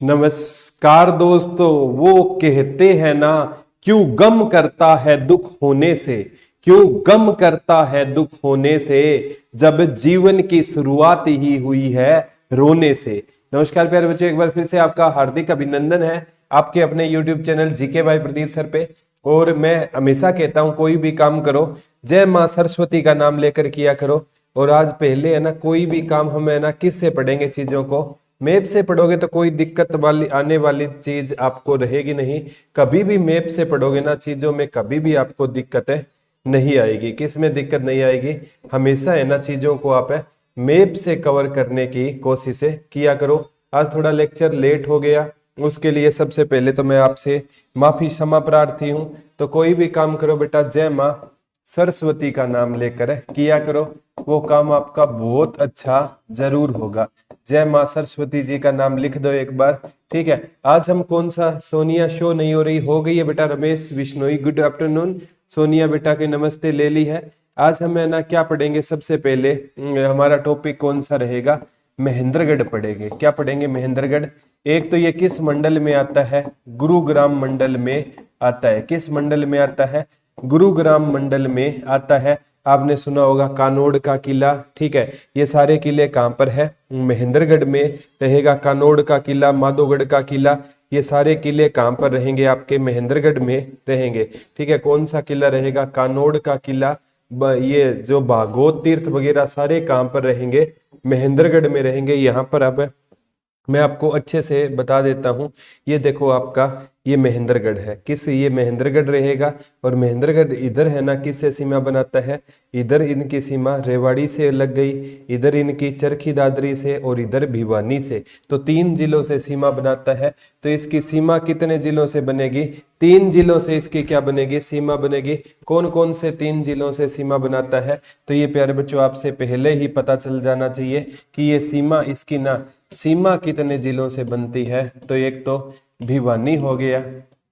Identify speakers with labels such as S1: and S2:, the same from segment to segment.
S1: नमस्कार दोस्तों। वो कहते हैं ना, क्यों गम करता है दुख होने से, क्यों गम करता है दुख होने से, जब जीवन की शुरुआत ही हुई है रोने से। नमस्कार प्यारे बच्चों, एक बार फिर से आपका हार्दिक अभिनंदन है आपके अपने YouTube channel GK by Pradeep sir पे। और मैं हमेशा कहता हूं, कोई भी काम करो जय मां सरस्वती का नाम लेकर किया करो। और आज पहले है ना, कोई भी काम हम है ना किससे पढ़ेंगे, चीजों को मैप से पढ़ोगे तो कोई दिक्कत वाली आने वाली चीज आपको रहेगी नहीं। कभी भी मैप से पढ़ोगे ना, चीजों में कभी भी आपको दिक्कतें नहीं आएगी। किस में दिक्कत नहीं आएगी? हमेशा है ना, चीजों को आप मैप से कवर करने की कोशिश किया करो। आज थोड़ा लेक्चर लेट हो गया, उसके लिए सबसे पहले तो मैं आपसे माफी क्षमा प्रार्थी हूँ। तो कोई भी काम करो बेटा, जय माँ सरस्वती का नाम लेकर किया करो, वो काम आपका बहुत अच्छा जरूर होगा। जय माँ सरस्वती जी का नाम लिख दो एक बार, ठीक है। आज हम कौन सा, सोनिया शो नहीं हो गई है बेटा। Ramesh Bishnoi, good afternoon. सोनिया बेटा की नमस्ते ले ली है। आज हम है ना क्या पढ़ेंगे, सबसे पहले हमारा टॉपिक कौन सा रहेगा, महेंद्रगढ़ पढ़ेंगे। क्या पढ़ेंगे? महेंद्रगढ़। एक तो ये किस मंडल में आता है? गुरुग्राम मंडल में आता है। किस मंडल में आता है? गुरुग्राम मंडल में आता है। आपने सुना होगा कानोड़ का किला, ठीक है। ये सारे किले कहाँ पर है? महेंद्रगढ़ में रहेगा। कानोड़ का किला, माधोगढ़ का किला, ये सारे किले कहाँ पर रहेंगे? आपके महेंद्रगढ़ में रहेंगे, ठीक है। कौन सा किला रहेगा? कानोड़ का किला। ये जो भागवत तीर्थ वगैरह सारे कहाँ पर रहेंगे? महेंद्रगढ़ में रहेंगे। यहाँ पर अब मैं आपको अच्छे से बता देता हूं। ये देखो आपका ये महेंद्रगढ़ है। किस, ये महेंद्रगढ़ रहेगा। और महेंद्रगढ़ इधर है ना, किससे सीमा बनाता है? इधर इनकी सीमा रेवाड़ी से लग गई, इधर इनकी चरखी दादरी से, और इधर भिवानी से। तो 3 जिलों से सीमा बनाता है। तो इसकी सीमा कितने जिलों से बनेगी? 3 जिलों से इसकी क्या बनेगी? सीमा बनेगी। कौन कौन से 3 जिलों से सीमा बनाता है? तो ये प्यारे बच्चों आपसे पहले ही पता चल जाना चाहिए कि ये सीमा इसकी ना, सीमा कितने जिलों से बनती है। तो एक तो भिवानी हो गया,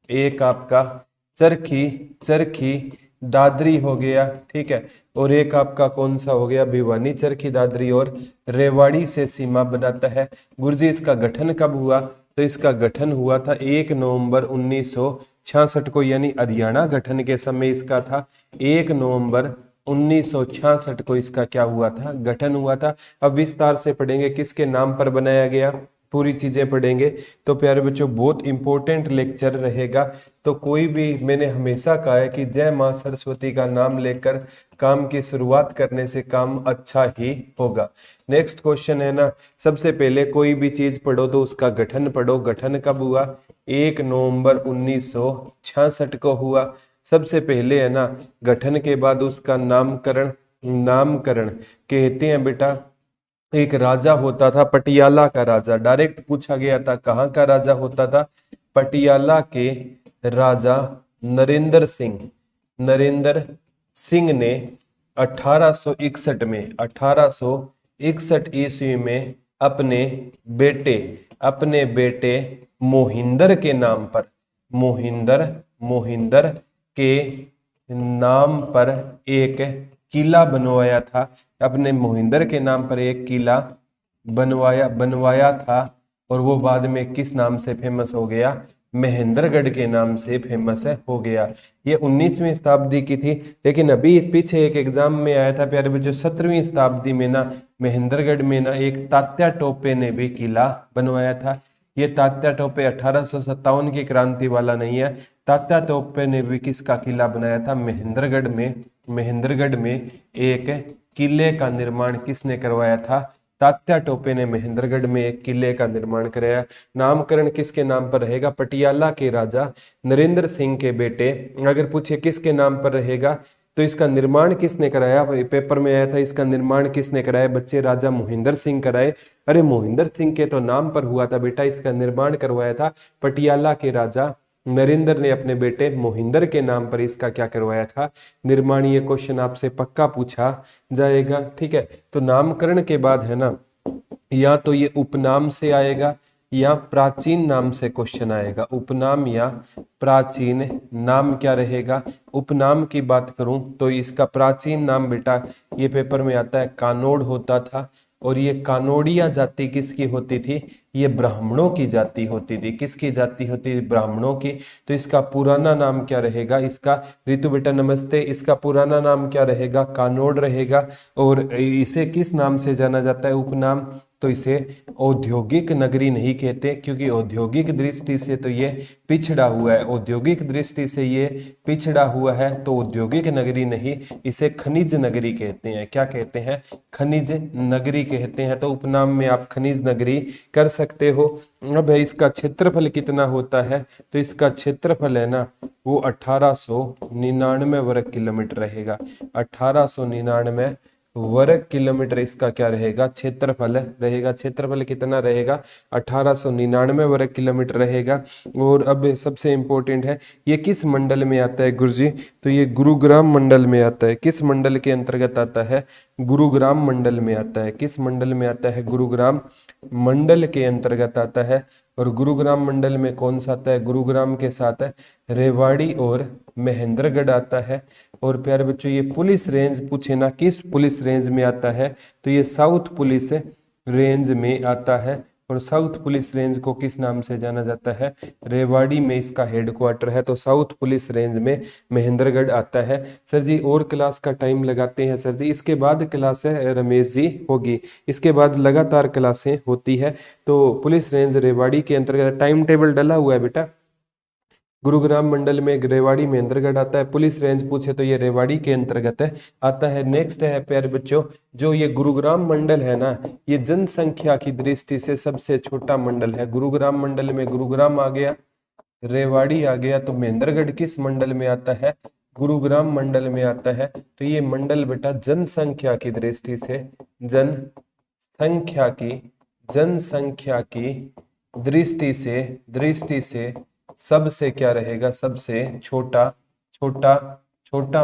S1: एक आपका चरखी चरखी दादरी हो गया, ठीक है। और एक आपका कौन सा हो गया? भिवानी, चरखी दादरी और रेवाड़ी से सीमा बनाता है। गुरुजी इसका गठन कब हुआ? तो इसका गठन हुआ था 1 नवंबर 1966 को, यानी हरियाणा गठन के समय इसका था। 1 नवंबर 1966 को इसका क्या हुआ था? गठन हुआ था। अब विस्तार से पढ़ेंगे किसके नाम पर बनाया गया, पूरी चीजें पढ़ेंगे। तो प्यारे बच्चों बहुत इंपॉर्टेंट लेक्चर रहेगा। तो कोई भी, मैंने हमेशा कहा है कि जय मां सरस्वती का नाम लेकर काम की शुरुआत करने से काम अच्छा ही होगा। नेक्स्ट क्वेश्चन है ना, सबसे पहले कोई भी चीज पढ़ो तो उसका गठन पढ़ो। गठन कब हुआ? 1 नवंबर 1966 को हुआ। सबसे पहले है ना, गठन के बाद उसका नामकरण, नामकरण कहते हैं बेटा, एक राजा होता था पटियाला का राजा। डायरेक्ट पूछा गया था कहाँ का राजा होता था? पटियाला के राजा नरेंद्र सिंह। नरेंद्र सिंह ने 1861 में, 1861 ईस्वी में अपने बेटे मोहिंदर के नाम पर, मोहिंदर के नाम पर एक किला बनवाया था। अपने मोहिंदर के नाम पर एक किला बनवाया था। और वो बाद में किस नाम से फेमस हो गया? महेंद्रगढ़ के नाम से फेमस हो गया। ये 19वीं शताब्दी की थी। लेकिन अभी पीछे एक एग्जाम में आया था प्यारे बच्चों, 17वीं शताब्दी में ना महेंद्रगढ़ में ना एक तात्या टोपे ने भी किला बनवाया था। ये तात्या टोपे 1857 की क्रांति वाला नहीं है। तात्या टोपे ने भी किसका किला बनाया था? महेंद्रगढ़ में। महेंद्रगढ़ में एक किले का निर्माण किसने करवाया था? तात्या टोपे ने महेंद्रगढ़ में एक किले का निर्माण कराया। नामकरण किसके नाम पर रहेगा? पटियाला के राजा नरेंद्र सिंह के बेटे। अगर पूछे किसके नाम पर रहेगा, तो इसका निर्माण किसने कराया? पेपर में आया था, इसका निर्माण किसने कराया बच्चे? राजा मोहिंदर सिंह कराए। अरे मोहिंदर सिंह के तो नाम पर हुआ था बेटा, इसका निर्माण करवाया था पटियाला के राजा नरेंद्र ने अपने बेटे मोहिंदर के नाम पर इसका क्या करवाया था? निर्माण। ये क्वेश्चन आपसे पक्का पूछा जाएगा, ठीक है। तो नामकरण के बाद है ना, या तो ये उपनाम से आएगा या प्राचीन नाम से क्वेश्चन आएगा। उपनाम या प्राचीन नाम क्या रहेगा? उपनाम की बात करूं तो इसका प्राचीन नाम बेटा, ये पेपर में आता है, कानोड़ होता था। और ये कानोड़िया जाति किसकी होती थी? ये ब्राह्मणों की जाति होती थी। किसकी जाति होती थी? ब्राह्मणों की। तो इसका पुराना नाम क्या रहेगा? इसका, रितु बेटा नमस्ते, इसका पुराना नाम क्या रहेगा? कानोड़ रहेगा। और इसे किस नाम से जाना जाता है? उपनाम। तो इसे औद्योगिक नगरी नहीं कहते, क्योंकि औद्योगिक दृष्टि से तो ये पिछड़ा हुआ है। औद्योगिक दृष्टि से ये पिछड़ा हुआ है, तो औद्योगिक नगरी नहीं, इसे खनिज नगरी कहते हैं। क्या कहते हैं? खनिज नगरी कहते हैं। तो उपनाम में आप खनिज नगरी कर सकते हो। अब है इसका क्षेत्रफल कितना होता है? तो इसका क्षेत्रफल है ना, वो 1899 वर्ग किलोमीटर रहेगा। 1899 वर्ग किलोमीटर इसका क्या रहेगा? क्षेत्रफल रहेगा। क्षेत्रफल कितना रहेगा? 1899 वर्ग किलोमीटर रहेगा। और अब सबसे इंपॉर्टेंट है, ये किस मंडल में आता है गुरुजी? तो ये गुरुग्राम मंडल में आता है। किस मंडल के अंतर्गत आता है? गुरुग्राम मंडल में आता है। किस मंडल में आता है? गुरुग्राम मंडल के अंतर्गत आता है। और गुरुग्राम मंडल में कौन सा आता है? गुरुग्राम के साथ है रेवाड़ी और महेंद्रगढ़ आता है। और प्यारे बच्चों, ये पुलिस रेंज पूछे ना, किस पुलिस रेंज में आता है? तो ये साउथ पुलिस रेंज में आता है। और साउथ पुलिस रेंज को किस नाम से जाना जाता है? रेवाड़ी में इसका हेडक्वार्टर है। तो साउथ पुलिस रेंज में महेंद्रगढ़ आता है। सर जी और क्लास का टाइम लगाते हैं सर जी? इसके बाद क्लास है रमेश जी होगी, इसके बाद लगातार क्लासें होती है। तो पुलिस रेंज रेवाड़ी के अंतर्गत टाइम टेबल डला हुआ है बेटा। गुरुग्राम मंडल में रेवाड़ी महेंद्रगढ़ आता है। पुलिस रेंज पूछे तो ये रेवाड़ी के अंतर्गत है आता है। नेक्स्ट है प्यारे बच्चों, जो ये गुरुग्राम मंडल है ना, ये जनसंख्या की दृष्टि से सबसे छोटा मंडल है। गुरुग्राम मंडल में गुरुग्राम आ गया, रेवाड़ी आ गया, तो महेंद्रगढ़ किस मंडल में आता है? गुरुग्राम मंडल में आता है। तो ये मंडल बेटा जनसंख्या की दृष्टि से, जनसंख्या की दृष्टि से सबसे क्या रहेगा? सबसे छोटा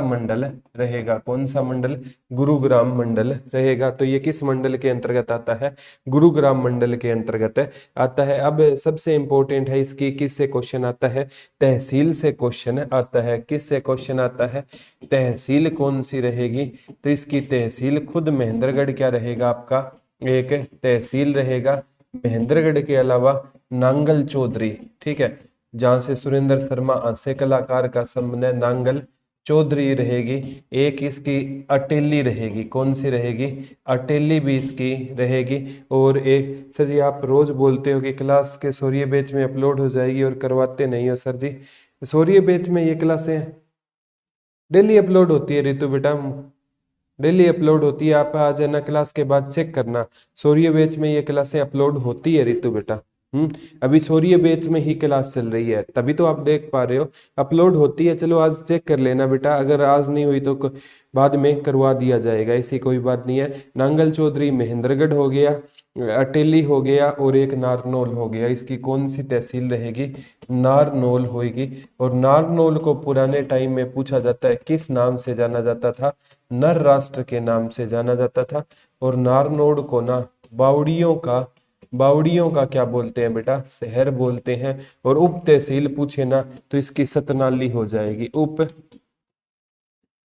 S1: मंडल रहेगा। कौन सा मंडल? गुरुग्राम मंडल रहेगा। तो ये किस मंडल के अंतर्गत आता है? गुरुग्राम मंडल के अंतर्गत आता है। अब सबसे इंपॉर्टेंट है इसकी, किससे क्वेश्चन आता है? तहसील से क्वेश्चन आता है। किससे क्वेश्चन आता है? तहसील कौन सी रहेगी? तो इसकी तहसील खुद महेंद्रगढ़ क्या रहेगा आपका? एक तहसील रहेगा। महेंद्रगढ़ के अलावा नांगल चौधरी, ठीक है, जहां से सुरेंद्र शर्मा हास्य कलाकार का संबंध है, नांगल चौधरी रहेगी। एक इसकी अटेली रहेगी। कौन सी रहेगी? अटेली भी इसकी रहेगी। और एक सर जी आप रोज बोलते हो कि क्लास के सौर्य बैच में अपलोड हो जाएगी और करवाते नहीं हो सर जी। सौर्य बैच में ये क्लासें डेली अपलोड होती है रितु बेटा, डेली अपलोड होती है। आप आ जाना क्लास के बाद चेक करना, सौर्य बैच में ये क्लासें अपलोड होती है रितु बेटा। अभी सौर्य बैच में ही क्लास चल रही है, तभी तो आप देख पा रहे हो, अपलोड होती है। चलो आज चेक कर लेना बेटा, अगर आज नहीं हुई तो बाद में करवा दिया जाएगा, ऐसी कोई बात नहीं है। नांगल चौधरी महेंद्रगढ़ हो गया, अटेली हो गया और एक नारनौल हो गया। इसकी कौन सी तहसील रहेगी? नारनौल होगी। और नारनौल को पुराने टाइम में पूछा जाता है किस नाम से जाना जाता था? नर राष्ट्र के नाम से जाना जाता था। और नारनौल को ना बावड़ियों का क्या बोलते हैं बेटा? शहर बोलते हैं। और उप तहसील पूछे ना तो इसकी सतनाली हो जाएगी। उप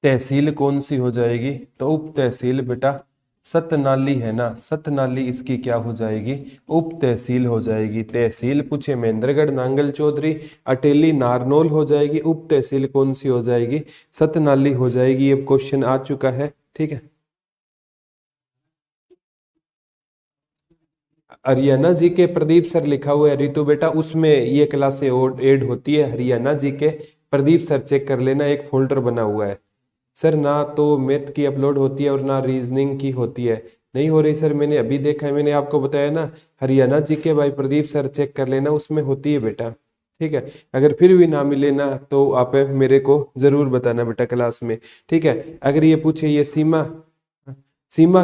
S1: तहसील कौन सी हो जाएगी? तो उप तहसील बेटा सतनाली है ना, सतनाली इसकी क्या हो जाएगी? उप तहसील हो जाएगी। तहसील पूछे महेंद्रगढ़, नांगल चौधरी, अटेली, नारनौल हो जाएगी। उप तहसील कौन सी हो जाएगी? सतनाली हो जाएगी। ये क्वेश्चन आ चुका है, ठीक है। हरियाणा जी के प्रदीप सर लिखा हुआ है रितु बेटा, उसमें ये क्लासे ऐड होती है। हरियाणा जी के प्रदीप सर चेक कर लेना, एक फोल्डर बना हुआ है सर। ना तो मैथ की अपलोड होती है और ना रीजनिंग की होती है। नहीं हो रही सर, मैंने अभी देखा है, मैंने आपको बताया ना, हरियाणा जी के भाई प्रदीप सर चेक कर लेना, उसमें होती है बेटा, ठीक है। अगर फिर भी ना मिले ना तो आप मेरे को जरूर बताना बेटा क्लास में, ठीक है। अगर ये पूछे ये सीमा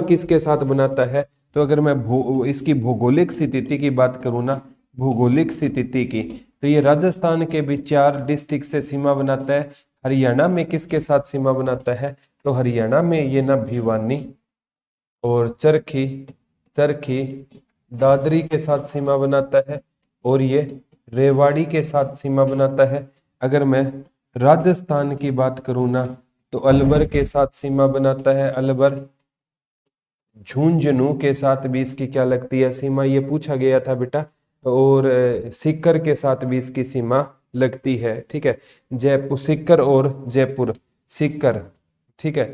S1: किसके साथ बनाता है, तो अगर मैं इसकी भौगोलिक स्थिति की बात करूँ ना, भौगोलिक स्थिति की, तो ये राजस्थान के भी 4 डिस्ट्रिक्ट से सीमा बनाता है। हरियाणा में किसके साथ सीमा बनाता है? तो हरियाणा में ये ना भिवानी और चरखी दादरी के साथ सीमा बनाता है। और ये रेवाड़ी के साथ सीमा बनाता है। अगर मैं राजस्थान की बात करूँ ना तो अलवर के साथ सीमा बनाता है। अलवर, झुंझुनू के साथ भी इसकी क्या लगती है सीमा? ये पूछा गया था बेटा, और सीकर के साथ भी इसकी सीमा लगती है। ठीक है, जयपुर, सीकर और जयपुर, सीकर, ठीक है,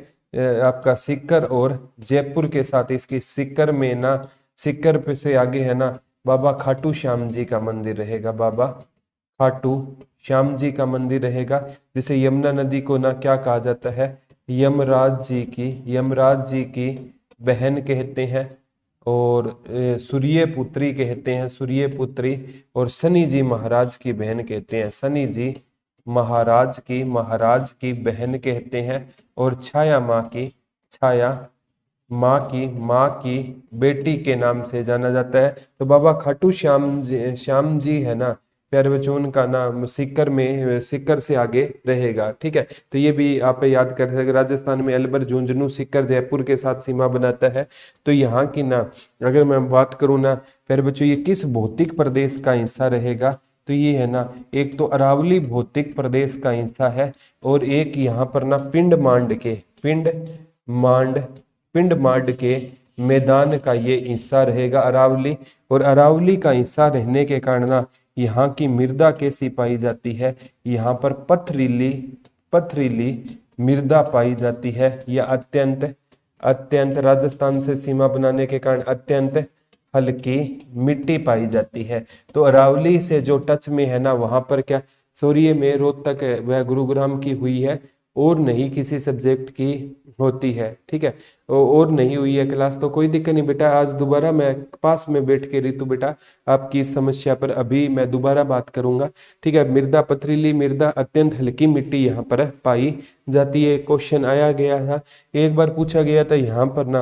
S1: आपका सीकर और जयपुर के साथ इसकी, सीकर में ना, सीकर पे से आगे है ना बाबा खाटू श्याम जी का मंदिर रहेगा, बाबा खाटू श्याम जी का मंदिर रहेगा, जिसे यमुना नदी को ना क्या कहा जाता है, यमराज जी की, यमराज जी की बहन कहते हैं, और सूर्य पुत्री कहते हैं, सूर्य पुत्री, और शनि जी महाराज की बहन कहते हैं, शनि जी महाराज की बहन कहते हैं, और छाया माँ की, छाया माँ की बेटी के नाम से जाना जाता है। तो बाबा खाटू श्याम जी है ना प्यारे बच्चों, उनका नाम सीकर में, सीकर से आगे रहेगा। ठीक है, तो ये भी आप याद कर सकते। राजस्थान में अलवर, झुंझुनू, सीकर जयपुर के साथ सीमा बनाता है। तो यहाँ की ना अगर मैं बात करूँ ना प्यारे बच्चों, ये किस भौतिक प्रदेश का हिस्सा रहेगा, तो ये है ना, एक तो अरावली भौतिक प्रदेश का हिस्सा है, और एक यहाँ पर ना पिंड मांड के मैदान का ये हिस्सा रहेगा अरावली। और अरावली का हिस्सा रहने के कारण ना यहाँ की मृदा कैसी पाई जाती है, यहाँ पर पथरीली मृदा पाई जाती है, या अत्यंत राजस्थान से सीमा बनाने के कारण अत्यंत हल्की मिट्टी पाई जाती है। तो अरावली से जो टच में है ना, वहां पर क्या सूर्य में रोहतक वह गुरुग्राम की हुई है, और नहीं किसी सब्जेक्ट की होती है। ठीक है, और नहीं हुई है क्लास तो कोई दिक्कत नहीं बेटा, आज दोबारा मैं पास में बैठ के रितु बेटा आपकी इस समस्या पर अभी मैं दोबारा बात करूंगा। ठीक है, मृदा पथरीली मृदा, अत्यंत हल्की मिट्टी यहाँ पर पाई जाती है। क्वेश्चन आया गया था, एक बार पूछा गया था यहाँ पर ना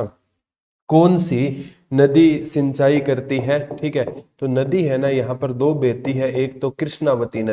S1: कौन सी नदी सिंचाई करती है। ठीक है, तो नदी है ना यहाँ पर दो बहती है, एक तो कृष्णावती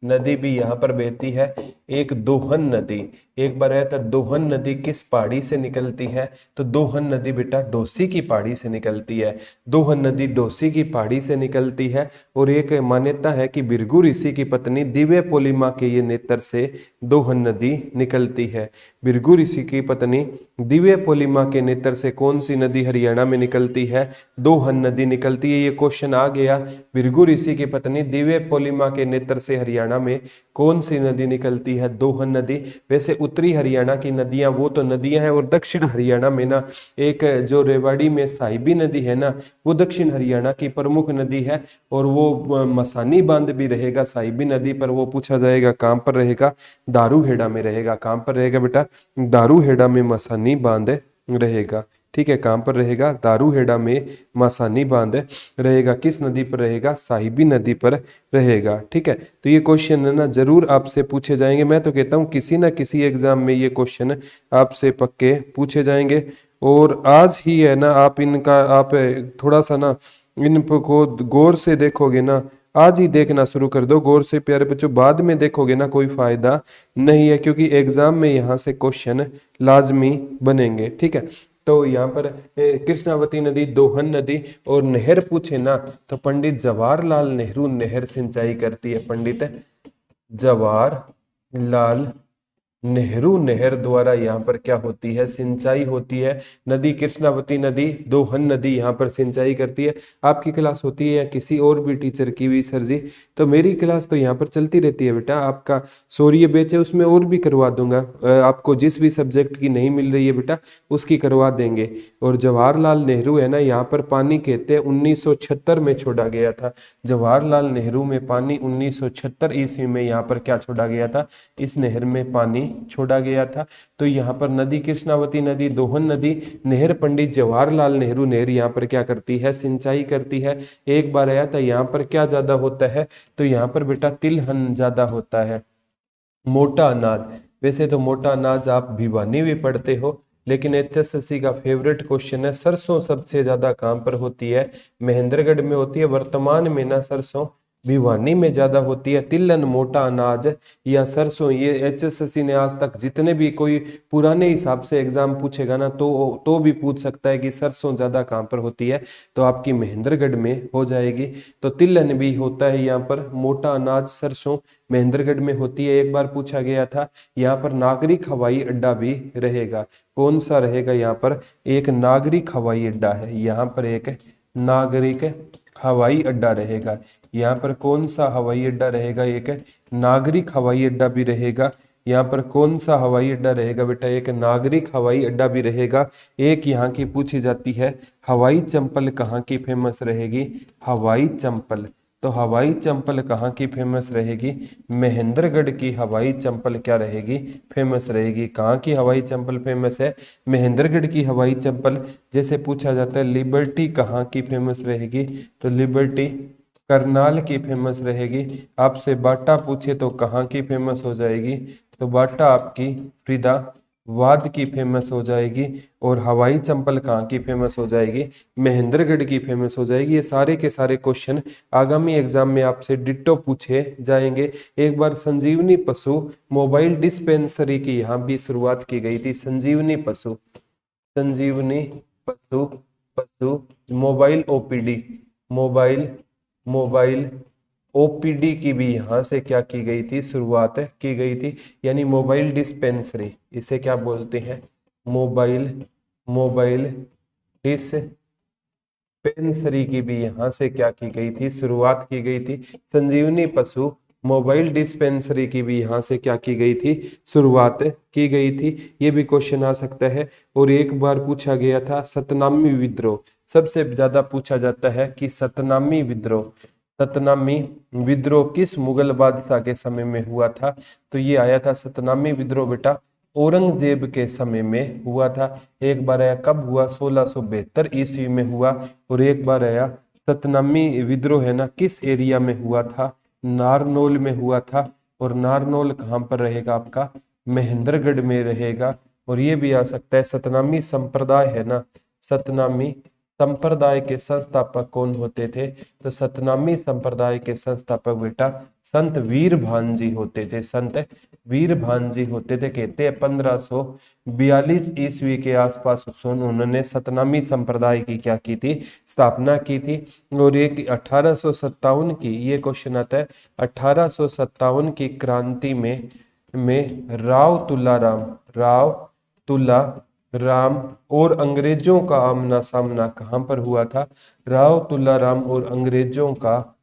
S1: नदी भी यहाँ पर बहती है, एक दोहन नदी। एक बार आया था दोहन नदी किस पहाड़ी से निकलती है, तो दोहन नदी बेटा डोसी की पहाड़ी से निकलती है, दोहन नदी डोसी की पहाड़ी से निकलती है। और एक मान्यता है कि भृगु ऋषि की पत्नी दिव्य पोलिमा के ये नेत्र से दोहन नदी निकलती है। भृगु ऋषि की पत्नी दिव्य पोलिमा के नेत्र से कौन सी नदी हरियाणा में निकलती है, दोहन नदी निकलती है। ये क्वेश्चन आ गया, भृगु ऋषि की पत्नी दिव्य पोलिमा के नेत्र से हरियाणा में कौन सी नदी निकलती है, दोहन नदी। वैसे उत्तरी हरियाणा की नदियां वो तो नदियां हैं, और दक्षिण हरियाणा में ना एक जो रेवाड़ी में साहिबी नदी है ना, वो दक्षिण हरियाणा की प्रमुख नदी है, और वो मसानी बांध भी रहेगा साहिबी नदी पर। वो पूछा जाएगा कहां पर रहेगा, दारूहेड़ा में रहेगा। कहां पर रहेगा बेटा, दारूहेड़ा में मसानी बांध रहेगा। ठीक है, कहां पर रहेगा, दारूहेड़ा में मसानी बांध रहेगा। किस नदी पर रहेगा, साहिबी नदी पर रहेगा। ठीक है, तो ये क्वेश्चन है ना जरूर आपसे पूछे जाएंगे। मैं तो कहता हूं किसी ना किसी एग्जाम में ये क्वेश्चन आपसे पक्के पूछे जाएंगे। और आज ही है ना आप थोड़ा सा ना इनको गौर से देखोगे ना, आज ही देखना शुरू कर दो गौर से प्यारे बच्चों, बाद में देखोगे ना कोई फायदा नहीं है, क्योंकि एग्जाम में यहाँ से क्वेश्चन लाजमी बनेंगे। ठीक है, तो यहाँ पर कृष्णावती नदी, दोहन नदी, और नहर पूछे ना तो पंडित जवाहरलाल नेहरू नहर सिंचाई करती है। पंडित जवाहरलाल नेहरू नहर द्वारा यहाँ पर क्या होती है, सिंचाई होती है। नदी कृष्णावती नदी, दोहन नदी यहाँ पर सिंचाई करती है। आपकी क्लास होती है या किसी और भी टीचर की भी सर जी, तो मेरी क्लास तो यहाँ पर चलती रहती है बेटा। आपका सौर्य बैच है उसमें और भी करवा दूंगा, आपको जिस भी सब्जेक्ट की नहीं मिल रही है बेटा उसकी करवा देंगे। और जवाहरलाल नेहरू है ना, यहाँ पर पानी कहते हैं 1976 में छोड़ा गया था। जवाहरलाल नेहरू में पानी 1976 ईस्वी में यहाँ पर क्या छोड़ा गया था, इस नहर में पानी छोड़ा गया था। तो यहाँ पर नदी कृष्णावती नदी, दोहन नदी, नहर पंडित जवाहरलाल नेहरू नहर यहाँ पर क्या करती है, सिंचाई करती है। एक बार आया था यहाँ पर क्या ज्यादा होता है, तो यहाँ पर बेटा तिलहन ज्यादा होता है, मोटा अनाज। वैसे तो मोटा अनाज आप भिवानी भी पढ़ते हो, लेकिन एचएसएससी का फेवरेट क्वेश्चन है सरसों सबसे ज्यादा कहां पर होती है, महेंद्रगढ़ में होती है। वर्तमान में ना सरसों भिवानी में ज्यादा होती है। तिल्लन मोटा अनाज या सरसों, ये एचएसएससी ने आज तक जितने भी कोई पुराने हिसाब से एग्जाम पूछेगा ना तो भी पूछ सकता है कि सरसों ज्यादा कहाँ पर होती है, तो आपकी महेंद्रगढ़ में हो जाएगी। तो तिल्लन भी होता है यहाँ पर, मोटा अनाज सरसों महेंद्रगढ़ में होती है। एक बार पूछा गया था यहाँ पर नागरिक हवाई अड्डा भी रहेगा। कौन सा रहेगा यहाँ पर? एक नागरिक हवाई अड्डा है, यहाँ पर एक नागरिक हवाई अड्डा रहेगा। यहाँ पर कौन सा हवाई अड्डा रहेगा? एक नागरिक हवाई अड्डा भी रहेगा। यहाँ पर कौन सा हवाई अड्डा रहेगा बेटा? एक नागरिक हवाई अड्डा भी रहेगा। एक यहाँ की पूछी जाती है, हवाई चंपल कहाँ की फेमस रहेगी? हवाई चंपल, तो हवाई चंपल कहाँ की फेमस रहेगी? महेंद्रगढ़ की हवाई चंपल क्या रहेगी? फेमस रहेगी। कहाँ की हवाई चंपल फेमस है? महेंद्रगढ़ की हवाई चंपल। जैसे पूछा जाता है लिबर्टी कहाँ की फेमस रहेगी, तो लिबर्टी करनाल की फेमस रहेगी। आपसे बाटा पूछे तो कहाँ की फेमस हो जाएगी, तो बाटा आपकी फरीदाबाद की फेमस हो जाएगी। और हवाई चंपल कहाँ की फेमस हो जाएगी? महेंद्रगढ़ की फेमस हो जाएगी। ये सारे के सारे क्वेश्चन आगामी एग्जाम में आपसे डिट्टो पूछे जाएंगे। एक बार संजीवनी पशु मोबाइल डिस्पेंसरी की यहाँ भी शुरुआत की गई थी। संजीवनी पशु, संजीवनी पशु पशु मोबाइल ओपीडी, मोबाइल ओपीडी की भी यहाँ से क्या की गई थी? शुरुआत की गई थी। यानी मोबाइल डिस्पेंसरी, इसे क्या बोलते हैं? मोबाइल डिस्पेंसरी की भी यहाँ से क्या की गई थी? शुरुआत की गई थी। संजीवनी पशु मोबाइल डिस्पेंसरी की भी यहाँ से क्या की गई थी? शुरुआत की गई थी। ये भी क्वेश्चन आ सकता है। और एक बार पूछा गया था सतनामी विद्रोह, सबसे ज्यादा पूछा जाता है कि सतनामी विद्रोह किस मुगल बादशाह के समय में हुआ था? तो ये आया था सतनामी विद्रोह बेटा औरंगजेब के समय में हुआ था। एक बार आया कब हुआ? 1672 ईस्वी में हुआ। और एक बार आया सतनामी विद्रोह है ना किस एरिया में हुआ था? नारनौल में हुआ था। और नारनौल कहाँ पर रहेगा आपका? महेंद्रगढ़ में रहेगा। और ये भी आ सकता है सतनामी संप्रदाय है ना, सतनामी संप्रदाय के संस्थापक कौन होते थे? तो सतनामी संप्रदाय के संस्थापक बेटा संत वीरभान जी होते थे। संत वीरभान जी होते थे। कहते हैं 1542 ईस्वी के आसपास उन्होंने सतनामी संप्रदाय की क्या की थी? स्थापना की थी। और एक 1857 की, ये क्वेश्चन आता है, 1857 की क्रांति में राव तुलाराम और अंग्रेजों का आमना सामना कहां पर हुआ था? राव तुलाराम और अंग्रेजों का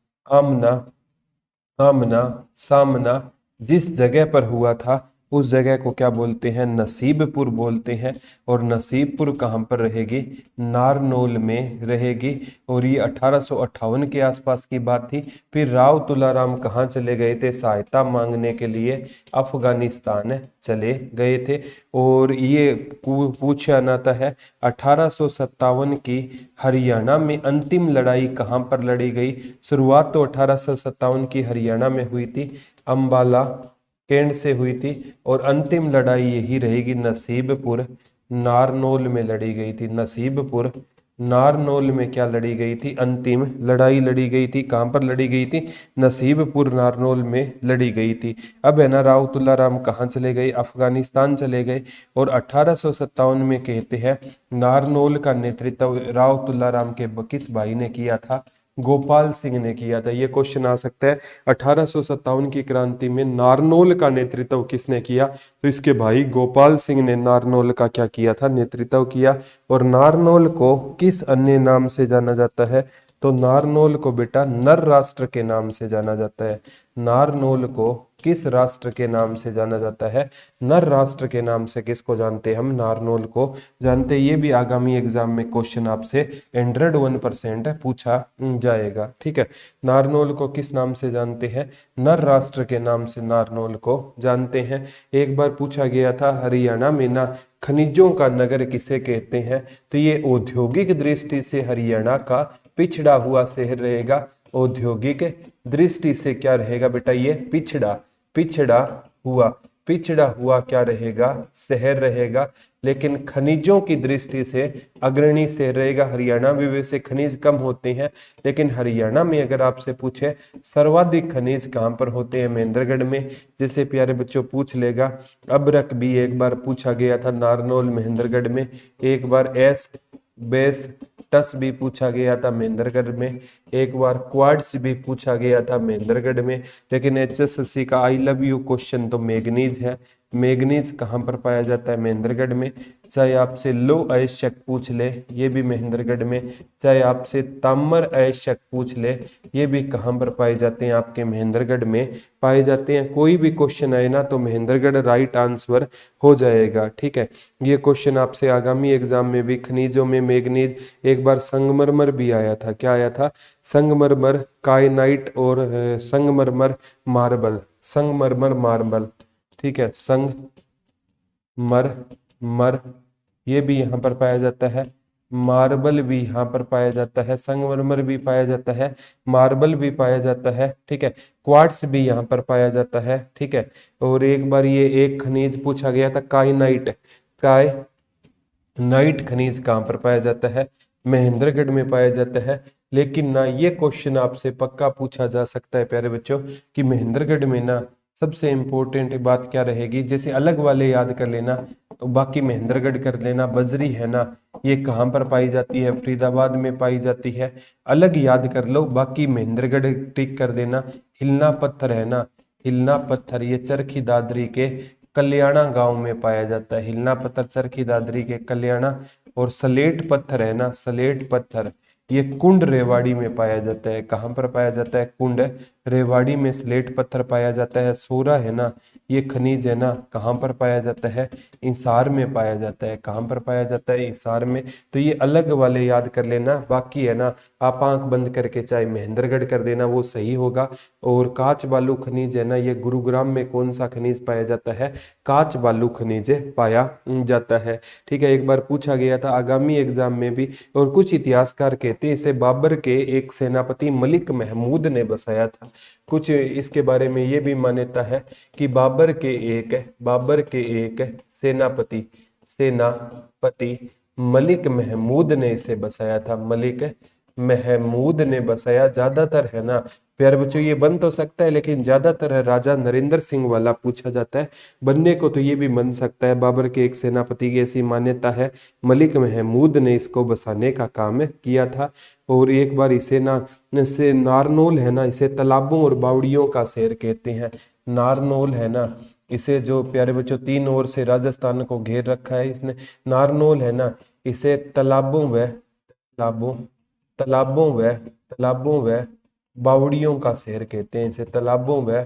S1: आमना सामना जिस जगह पर हुआ था उस जगह को क्या बोलते हैं? नसीबपुर बोलते हैं। और नसीबपुर कहाँ पर रहेगी? नारनौल में रहेगी। और ये 1858 के आसपास की बात थी। फिर राव तुलाराम कहाँ चले गए थे? सहायता मांगने के लिए अफगानिस्तान चले गए थे। और ये पूछा जाता है 1857 की हरियाणा में अंतिम लड़ाई कहाँ पर लड़ी गई? शुरुआत तो 1857 की हरियाणा में हुई थी, अंबाला कैंट से हुई थी। और अंतिम लड़ाई यही रहेगी नसीबपुर नारनौल में लड़ी गई थी। नसीबपुर नारनौल में क्या लड़ी गई थी? अंतिम लड़ाई लड़ी गई थी। कहां पर लड़ी गई थी? नसीबपुर नारनौल में लड़ी गई थी। अब है ना राव तुलाराम कहाँ चले गए? अफगानिस्तान चले गए। और 1857 में कहते हैं नारनौल का नेतृत्व राव तुलाराम के किस भाई ने किया था? गोपाल सिंह ने किया था। ये क्वेश्चन आ सकता है 1857 की क्रांति में नारनौल का नेतृत्व किसने किया? तो इसके भाई गोपाल सिंह ने नारनौल का क्या किया था? नेतृत्व किया। और नारनौल को किस अन्य नाम से जाना जाता है? तो नारनौल को बेटा नर राष्ट्र के नाम से जाना जाता है। नारनौल को किस राष्ट्र के नाम से जाना जाता है? नर राष्ट्र के नाम से किसको जानते हैं हम? नारनौल को जानते हैं। ये भी आगामी एग्जाम में क्वेश्चन आपसे 101% पूछा जाएगा। ठीक है, नारनौल को किस नाम से जानते हैं? नर राष्ट्र के नाम से नारनौल को जानते हैं। एक बार पूछा गया था हरियाणा में ना खनिजों का नगर किसे कहते हैं? तो ये औद्योगिक दृष्टि से हरियाणा का पिछड़ा हुआ शहर रहेगा। औद्योगिक दृष्टि से क्या रहेगा बेटा? ये पिछड़ा हुआ क्या रहेगा? शहर रहेगा। लेकिन खनिजों की दृष्टि से अग्रणी शहर रहेगा। हरियाणा में वैसे खनिज कम होते हैं, लेकिन हरियाणा में अगर आपसे पूछे सर्वाधिक खनिज कहाँ पर होते हैं, महेंद्रगढ़ में। जैसे प्यारे बच्चों पूछ लेगा, अबरक भी एक बार पूछा गया था नारनौल महेंद्रगढ़ में, एक बार एस बेस टस भी पूछा गया था महेंद्रगढ़ में, एक बार क्वार्ट्ज भी पूछा गया था महेंद्रगढ़ में। लेकिन एचएसएससी का आई लव यू क्वेश्चन तो मैग्नीज है। मैग्नीज कहाँ पर पाया जाता है, महेंद्रगढ़ में। चाहे आपसे लो अयस्क पूछ ले, ये भी महेंद्रगढ़ में। चाहे आपसे ताम्र अयस्क पूछ ले, ये भी कहाँ पर पाए जाते हैं, आपके महेंद्रगढ़ में पाए जाते हैं। कोई भी क्वेश्चन आए ना तो महेंद्रगढ़ राइट आंसर हो जाएगा। ठीक है, ये क्वेश्चन आपसे आगामी एग्जाम में भी खनिजों में मैग्नीज, एक बार संगमरमर भी आया था। क्या आया था, संगमरमर काइनाइट और संगमरमर मार्बल, संगमरमर मार्बल। ठीक है, संगमरमर ये भी यहाँ पर पाया जाता है, मार्बल भी यहाँ पर पाया जाता है, संगमरमर भी पाया जाता है, मार्बल भी पाया जाता है। ठीक है, क्वार्ट्स भी यहाँ पर पाया जाता है। ठीक है, और एक बार ये एक खनिज पूछा गया था काइनाइट, काइनाइट खनिज कहाँ पर पाया जाता है, महेंद्रगढ़ में पाया जाता है। लेकिन ना ये क्वेश्चन आपसे पक्का पूछा जा सकता है प्यारे बच्चों कि महेंद्रगढ़ में ना सबसे इंपॉर्टेंट बात क्या रहेगी, जैसे अलग वाले याद कर लेना तो बाकी महेंद्रगढ़ कर लेना। बजरी है ना, ये कहाँ पर पाई जाती है, फरीदाबाद में पाई जाती है, अलग याद कर लो, बाकी महेंद्रगढ़ टिक कर देना। हिलना पत्थर है ना, हिलना पत्थर ये चरखी दादरी के कल्याणा गांव में पाया जाता है। हिलना पत्थर चरखी दादरी के कल्याणा। और सलेट पत्थर है ना, सलेट पत्थर ये कुंड रेवाड़ी में पाया जाता है। कहाँ पर पाया जाता है, कुंड रेवाड़ी में स्लेट पत्थर पाया जाता है। सोरा है ना, ये खनिज है ना, कहाँ पर पाया जाता है, इंसार में पाया जाता है। कहाँ पर पाया जाता है, इंसार में। तो ये अलग वाले याद कर लेना, बाकी है ना आप आंख बंद करके चाहे महेंद्रगढ़ कर देना, वो सही होगा। और काच बालू खनिज है ना, ये गुरुग्राम में कौन सा खनिज पाया जाता है, काच बालू खनिज पाया जाता है। ठीक है, एक बार पूछा गया था आगामी एग्जाम में भी। और कुछ इतिहासकार कहते हैं इसे बाबर के एक सेनापति मलिक महमूद ने बसाया था। कुछ इसके बारे में ये भी मान्यता है कि बाबर के एक सेनापति मलिक महमूद ने इसे बसाया था। मलिक महमूद ने बसाया। ज्यादातर है ना प्यारे बच्चों ये बन तो सकता है, लेकिन ज्यादातर है राजा नरेंद्र सिंह वाला पूछा जाता है। बनने को तो ये भी बन सकता है, बाबर के एक सेनापति की ऐसी मान्यता है, मलिक महमूद ने इसको बसाने का काम किया था। और एक बार इसे ना से नारनौल है ना, इसे तालाबों और बावड़ियों का शहर कहते हैं। नारनौल है ना, इसे जो प्यारे बच्चों तीन ओर से राजस्थान को घेर रखा है इसने। नारनौल है ना, इसे तालाबों व बावड़ियों का शहर कहते हैं। इसे तालाबों व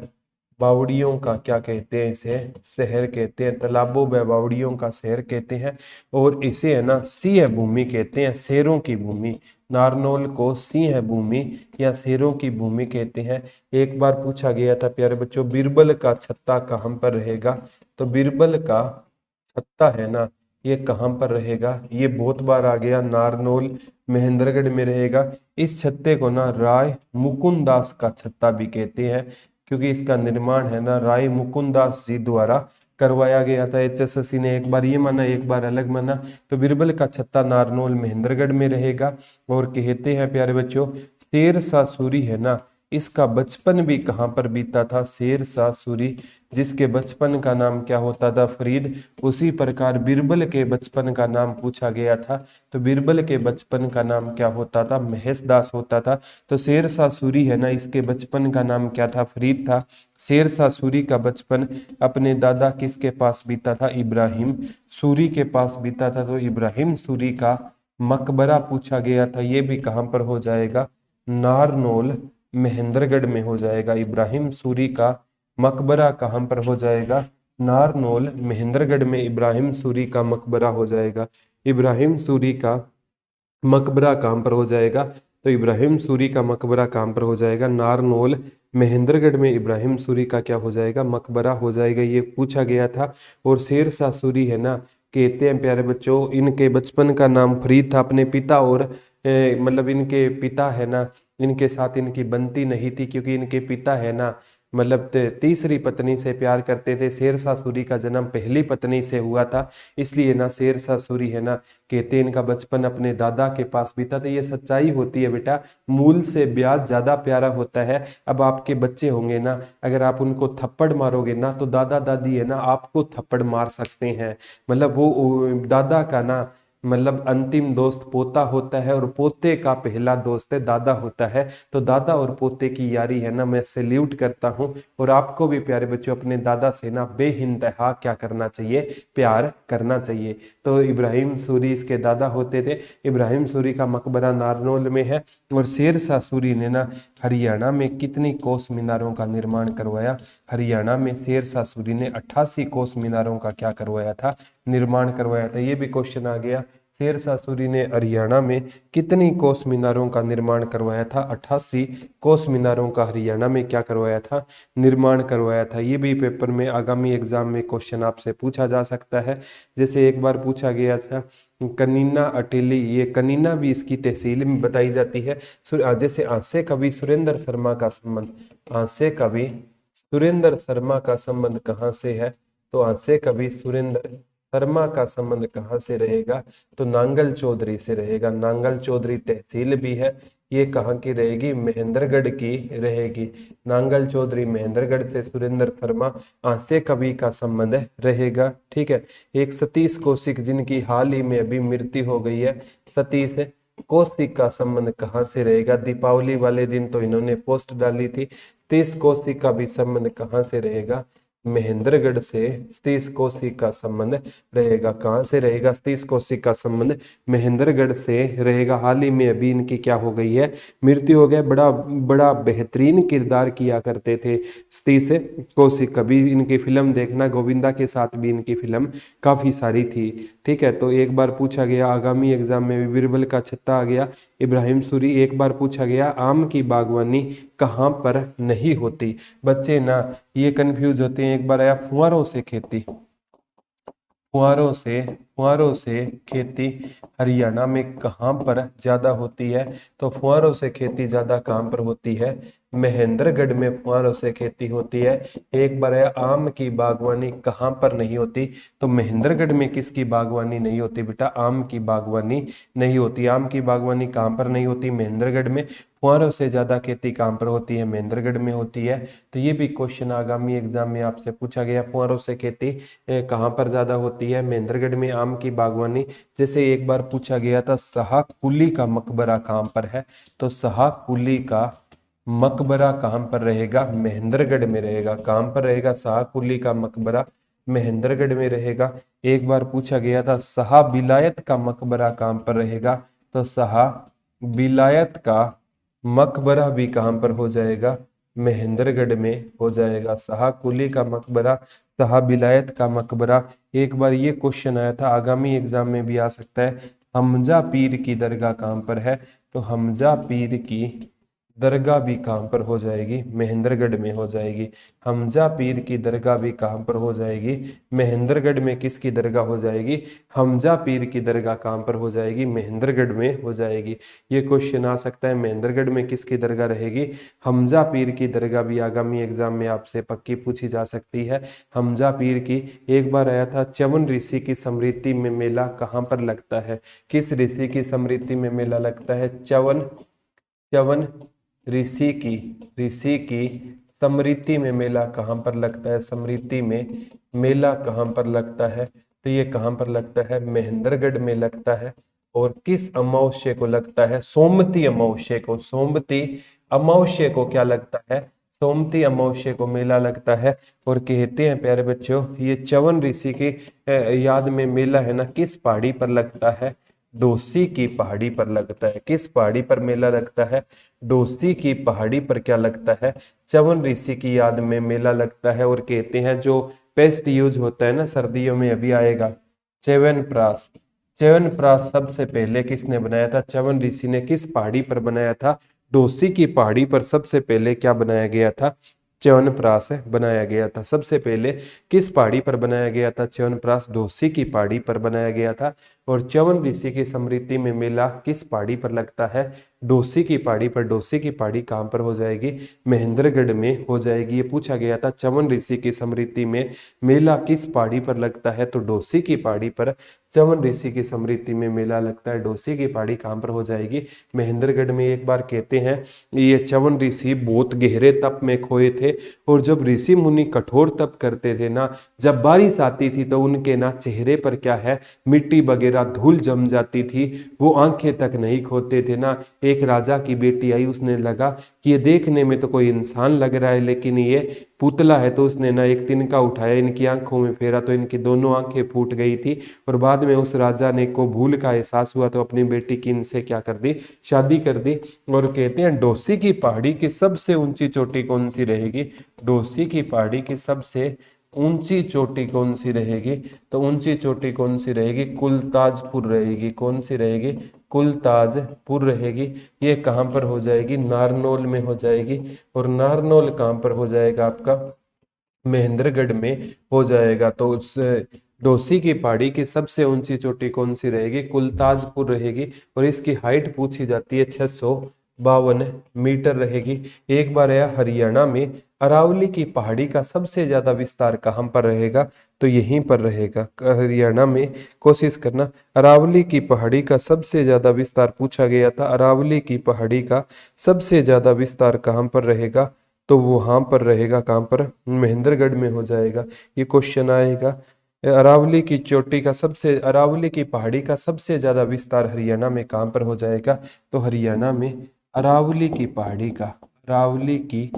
S1: बावड़ियों का क्या कहते हैं, इसे शहर कहते हैं। तालाबों व बावड़ियों का शहर कहते हैं। और इसे है ना सिंह भूमि कहते हैं, शेरों की भूमि। नारनौल को सिंह भूमि या शेरों की भूमि कहते हैं। एक बार पूछा गया था प्यारे बच्चों बीरबल का छत्ता कहाँ पर रहेगा, तो बीरबल का छत्ता है ना ये कहाँ पर रहेगा, ये बहुत बार आ गया, नारनौल महेंद्रगढ़ में रहेगा। इस छत्ते को ना राय मुकुंदास का छत्ता भी कहते हैं, क्योंकि इसका निर्माण है ना राय मुकुंदास जी द्वारा करवाया गया था। एचएसएससी ने एक बार ये माना, एक बार अलग माना। तो बीरबल का छत्ता नारनौल महेंद्रगढ़ में रहेगा। और कहते हैं प्यारे बच्चों शेरशाह सूरी है ना, इसका बचपन भी कहाँ पर बीता था, शेरशाह सूरी जिसके बचपन का नाम क्या होता था, फरीद। उसी प्रकार बीरबल के बचपन का नाम पूछा गया था, तो बीरबल के बचपन का नाम क्या होता था, महेशदास होता था। तो शेरशाह सूरी है ना, इसके बचपन का नाम क्या था, फरीद था। शेरशाह सूरी का बचपन अपने दादा किसके पास बीता था, इब्राहिम सूरी के पास बीता था। तो इब्राहिम सूरी का मकबरा पूछा गया था, ये भी कहाँ पर हो जाएगा, नारनौल महेंद्रगढ़ में हो जाएगा। इब्राहिम सूरी का मकबरा कहाँ पर हो जाएगा, नारनौल महेंद्रगढ़ में इब्राहिम सूरी का मकबरा हो जाएगा। इब्राहिम सूरी का मकबरा कहाँ पर हो जाएगा, तो इब्राहिम सूरी का मकबरा कहाँ पर हो जाएगा, नारनौल महेंद्रगढ़ में इब्राहिम सूरी का क्या हो जाएगा, मकबरा हो जाएगा। ये पूछा गया था। और शेरशाह सूरी है ना, कहते हैं प्यारे बच्चों इनके बचपन का नाम फरीद था। अपने पिता और मतलब इनके पिता है ना, इनके साथ इनकी बनती नहीं थी, क्योंकि इनके पिता है ना मतलब तीसरी पत्नी से प्यार करते थे। शेरशाह सूरी का जन्म पहली पत्नी से हुआ था, इसलिए ना शेरशाह सूरी है ना कहते हैं इनका बचपन अपने दादा के पास बीता था। ये सच्चाई होती है बेटा, मूल से ब्याज ज्यादा प्यारा होता है। अब आपके बच्चे होंगे ना, अगर आप उनको थप्पड़ मारोगे ना तो दादा दादी है ना आपको थप्पड़ मार सकते हैं। मतलब वो दादा का ना मतलब अंतिम दोस्त पोता होता है और पोते का पहला दोस्त है दादा होता है। तो दादा और पोते की यारी है ना मैं सैल्यूट करता हूं। और आपको भी प्यारे बच्चों अपने दादा से ना बेइंतहा क्या करना चाहिए, प्यार करना चाहिए। तो इब्राहिम सूरी इसके दादा होते थे। इब्राहिम सूरी का मकबरा नारनौल में है। और शेरशाह सूरी ने ना हरियाणा में कितनी कोस मीनारों का निर्माण करवाया? हरियाणा में शेरशाह सूरी ने 88 कोस मीनारों का क्या करवाया था, निर्माण करवाया था। ये भी क्वेश्चन आ गया, शेरशाह सूरी ने हरियाणा में कितनी कोस मीनारों का निर्माण करवाया था? 88 कोस मीनारों का हरियाणा में क्या करवाया था, निर्माण करवाया था। ये भी पेपर में आगामी एग्जाम में क्वेश्चन आपसे पूछा जा सकता है। जैसे एक बार पूछा गया था कनीना अटेली, ये कनीना भी इसकी तहसील में बताई जाती है। जैसे आंसे कवि सुरेंद्र शर्मा का संबंध, आंसे कवि सुरेंद्र शर्मा का संबंध कहाँ से है? तो आंसे कवि सुरेंद्र शर्मा का संबंध कहाँ से रहेगा? तो नांगल चौधरी से रहेगा। नांगल चौधरी तहसील भी है, ये कहाँ की रहेगी? महेंद्रगढ़ की रहेगी। नांगल चौधरी महेंद्रगढ़ से, सुरेंद्र शर्मा आंसे कवि का संबंध रहेगा। ठीक है। एक सतीश कौशिक जिनकी हाल ही में अभी मृत्यु हो गई है, सतीश कौशिक का संबंध कहाँ से रहेगा? दीपावली वाले दिन तो इन्होंने पोस्ट डाली थी। सतीश कौशिक का भी संबंध कहाँ से रहेगा? महेंद्रगढ़ से सतीश कौशिक का संबंध रहेगा। कहाँ से रहेगा सतीश कौशिक का संबंध? महेंद्रगढ़ से रहेगा। हाल ही में अभी इनकी क्या हो गई है, मृत्यु हो गया। बड़ा बड़ा बेहतरीन किरदार किया करते थे सतीश कौशिक। कभी इनकी फिल्म देखना, गोविंदा के साथ भी इनकी फिल्म काफी सारी थी। ठीक है। तो एक बार पूछा गया आगामी एग्जाम में भी बीरबल का छत्ता आ गया, इब्राहिम सूरी। एक बार पूछा गया आम की बागवानी कहाँ पर नहीं होती? बच्चे ना ये कंफ्यूज होते हैं। एक बार आया फुहारों से खेती, फुहारों से खेती हरियाणा में कहाँ पर ज्यादा होती है? तो फुहारों से खेती ज्यादा कहाँ पर होती है? महेंद्रगढ़ में फुहारों से खेती होती है। एक बार है आम की बागवानी कहाँ पर नहीं होती? तो महेंद्रगढ़ में किसकी बागवानी नहीं होती बेटा? आम की बागवानी नहीं होती। आम की बागवानी कहाँ पर नहीं होती? महेंद्रगढ़ में। फुहारों से ज्यादा खेती कहाँ पर होती है? महेंद्रगढ़ में होती है। तो ये भी क्वेश्चन आगामी एग्जाम में आपसे पूछा गया, फुहारों से खेती कहाँ पर ज्यादा होती है? महेंद्रगढ़ में। आम की बागवानी, जैसे एक बार पूछा गया था शाह कुली का मकबरा कहाँ पर है? तो शाह कुली का मकबरा कहाँ पर रहेगा? महेंद्रगढ़ में रहेगा। कहाँ पर रहेगा शाह कुली का मकबरा? महेंद्रगढ़ में रहेगा। एक बार पूछा गया था शाह विलायत का मकबरा कहाँ पर रहेगा? तो शाह विलायत का मकबरा भी कहाँ पर हो जाएगा? महेंद्रगढ़ में हो जाएगा। शाह कुली का मकबरा, शाह विलायत का मकबरा। एक बार ये क्वेश्चन आया था, आगामी एग्जाम में भी आ सकता है, हमजा पीर की दरगाह कहाँ पर है? तो हमजा पीर की दरगाह भी कहाँ पर हो जाएगी? महेंद्रगढ़ में हो जाएगी। हमजा पीर की दरगाह भी कहाँ पर हो जाएगी? महेंद्रगढ़ में। किसकी दरगाह हो जाएगी? हमजा पीर की दरगाह कहाँ पर हो जाएगी? महेंद्रगढ़ में हो जाएगी। ये क्वेश्चन आ सकता है, महेंद्रगढ़ में किसकी दरगाह रहेगी? हमजा पीर की दरगाह भी आगामी एग्जाम में आपसे पक्की पूछी जा सकती है, हमजा पीर की। एक बार आया था च्यवन ऋषि की स्मृति में मेला कहाँ पर लगता है? किस ऋषि की स्मृति में मेला लगता है? च्यवन ऋषि की स्मृति में मेला कहाँ पर लगता है? स्मृति में मेला कहाँ पर लगता है? तो ये कहाँ पर लगता है? महेंद्रगढ़ में लगता है। और किस अमावस्या को लगता है? सोमवती अमावस्या को। सोमवती अमावस्या को क्या लगता है? सोमवती अमावस्या को मेला लगता है। और कहते हैं प्यारे बच्चों, ये च्यवन ऋषि की याद में मेला है ना किस पहाड़ी पर लगता है? डोसी की पहाड़ी पर लगता है। किस पहाड़ी पर मेला लगता है? डोसी की पहाड़ी पर क्या लगता है? च्यवन ऋषि की याद में मेला लगता है। और कहते हैं जो पेस्ट यूज होता है ना सर्दियों में, अभी आएगा च्यवनप्राश। च्यवनप्राश सबसे पहले किसने बनाया था? च्यवन ऋषि ने। किस पहाड़ी पर बनाया था? डोसी की पहाड़ी पर सबसे पहले क्या बनाया गया था? च्यवनप्राश बनाया गया था। सबसे पहले किस पहाड़ी पर बनाया गया था च्यवनप्राश? डोसी की पहाड़ी पर बनाया गया था। और च्यवन ऋषि की स्मृति में मेला किस पहाड़ी पर लगता है? डोसी की पहाड़ी पर। डोसी की पहाड़ी कहाँ पर हो जाएगी? महेंद्रगढ़ में हो जाएगी। ये पूछा गया था, च्यवन ऋषि की स्मृति में मेला किस पहाड़ी पर लगता है? तो डोसी की पहाड़ी पर च्यवन ऋषि की स्मृति में मेला लगता है। डोसी की पहाड़ी कहाँ पर हो जाएगी? महेंद्रगढ़ में। एक बार कहते हैं ये च्यवन ऋषि बहुत गहरे तप में खोए थे, और जब ऋषि मुनि कठोर तप करते थे ना, जब बारिश आती थी तो उनके ना चेहरे पर क्या है, मिट्टी वगैरह धूल जम जाती थी, वो आंखें तक नहीं खोते थे ना। एक राजा की बेटी आई, उसने लगा कि ये देखने में तो कोई इंसान लग रहा है लेकिन ये पुतला है, तो उसने ना एक तिनका उठाया, इनकी आंखों में फेरा तो इनकी दोनों आंखें फूट गई थी। और बाद में उस राजा ने को भूल का एहसास हुआ तो अपनी बेटी की इनसे क्या कर दी, शादी कर दी। और कहते हैं डोसी की पहाड़ी की सबसे ऊंची चोटी कौन सी रहेगी? डोसी की पहाड़ी की सबसे ऊंची चोटी कौन सी रहेगी? तो ऊंची चोटी कौन सी रहेगी? कुलताजपुर रहेगी। कौन सी रहेगी? कुलताजपुर रहेगी। ये कहाँ पर हो जाएगी? नारनौल में हो जाएगी। और नारनौल कहाँ पर हो जाएगा आपका? महेंद्रगढ़ में हो जाएगा। तो उस डोसी की पहाड़ी की सबसे ऊंची चोटी कौन सी रहेगी? कुलताजपुर रहेगी। और इसकी हाइट पूछी जाती है 652 मीटर रहेगी। एक बार आया हरियाणा में अरावली की पहाड़ी का सबसे ज्यादा विस्तार कहाँ पर रहेगा? तो यहीं पर रहेगा, हरियाणा में। कोशिश करना। अरावली की पहाड़ी का सबसे ज्यादा विस्तार पूछा गया था। अरावली की पहाड़ी का सबसे ज्यादा विस्तार कहाँ पर रहेगा? तो वहां पर रहेगा, कहाँ पर? महेंद्रगढ़ में हो जाएगा। ये क्वेश्चन आएगा। अरावली की चोटी का सबसे, अरावली की पहाड़ी का सबसे ज्यादा विस्तार हरियाणा में कहाँ पर हो जाएगा? तो हरियाणा में अरावली की पहाड़ी का, अरावली की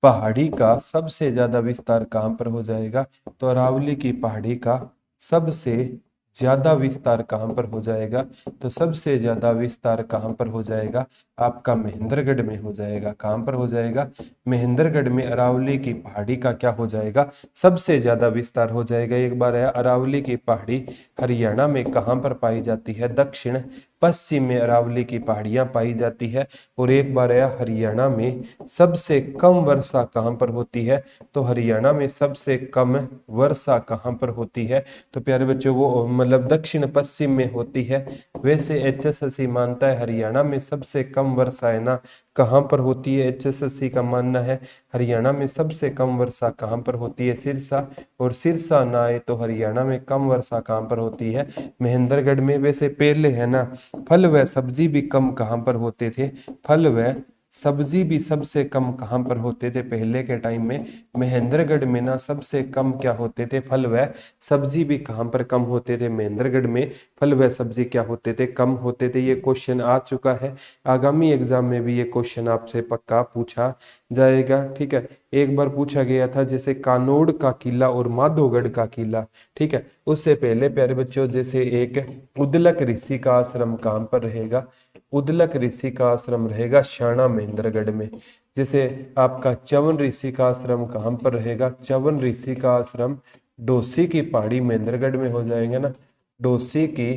S1: पहाड़ी का सबसे ज्यादा विस्तार कहाँ पर हो जाएगा? तो अरावली की पहाड़ी का सबसे ज्यादा विस्तार कहाँ पर हो जाएगा? तो सबसे ज्यादा विस्तार कहाँ पर हो जाएगा? आपका महेंद्रगढ़ में हो जाएगा। कहाँ पर हो जाएगा? महेंद्रगढ़ में अरावली की पहाड़ी का क्या हो जाएगा? सबसे ज्यादा विस्तार हो जाएगा। एक बार है, अरावली की पहाड़ी हरियाणा में कहाँ पर पाई जाती है? दक्षिण पश्चिम में अरावली की पहाड़ियां पाई जाती है। और एक बार है, हरियाणा में सबसे कम वर्षा कहाँ पर होती है? तो हरियाणा में सबसे कम वर्षा कहाँ पर होती है? तो प्यारे बच्चों वो मतलब दक्षिण पश्चिम में होती है। वैसे एचएसएससी मानता है हरियाणा में सबसे कम वर्षा है ना कहाँ पर होती है? एचएसएससी का मानना है हरियाणा में सबसे कम वर्षा कहाँ पर होती है? सिरसा। और सिरसा ना आए तो हरियाणा में कम वर्षा कहाँ पर होती है? महेंद्रगढ़ में। वैसे पहले है ना फल व सब्जी भी कम कहाँ पर होते थे? फल व सब्जी भी सबसे कम कहाँ पर होते थे पहले के टाइम में? महेंद्रगढ़ में ना सबसे कम क्या होते थे? फल व सब्जी भी कहाँ पर कम होते थे? महेंद्रगढ़ में फल व सब्जी क्या होते थे? कम होते थे। ये क्वेश्चन आ चुका है, आगामी एग्जाम में भी ये क्वेश्चन आपसे पक्का पूछा जाएगा। ठीक है, एक बार पूछा गया था जैसे कानोड़ का किला और माधोगढ़ का किला। ठीक है, उससे पहले प्यारे बच्चों जैसे एक उदलक ऋषि का आश्रम कहाँ पर रहेगा? उदलक ऋषि का आश्रम रहेगा शाणा महेंद्रगढ़ में। जैसे आपका च्यवन ऋषि का आश्रम कहाँ पर रहेगा? च्यवन ऋषि का आश्रम डोसी की पहाड़ी महेंद्रगढ़ में हो जाएंगे ना। डोसी की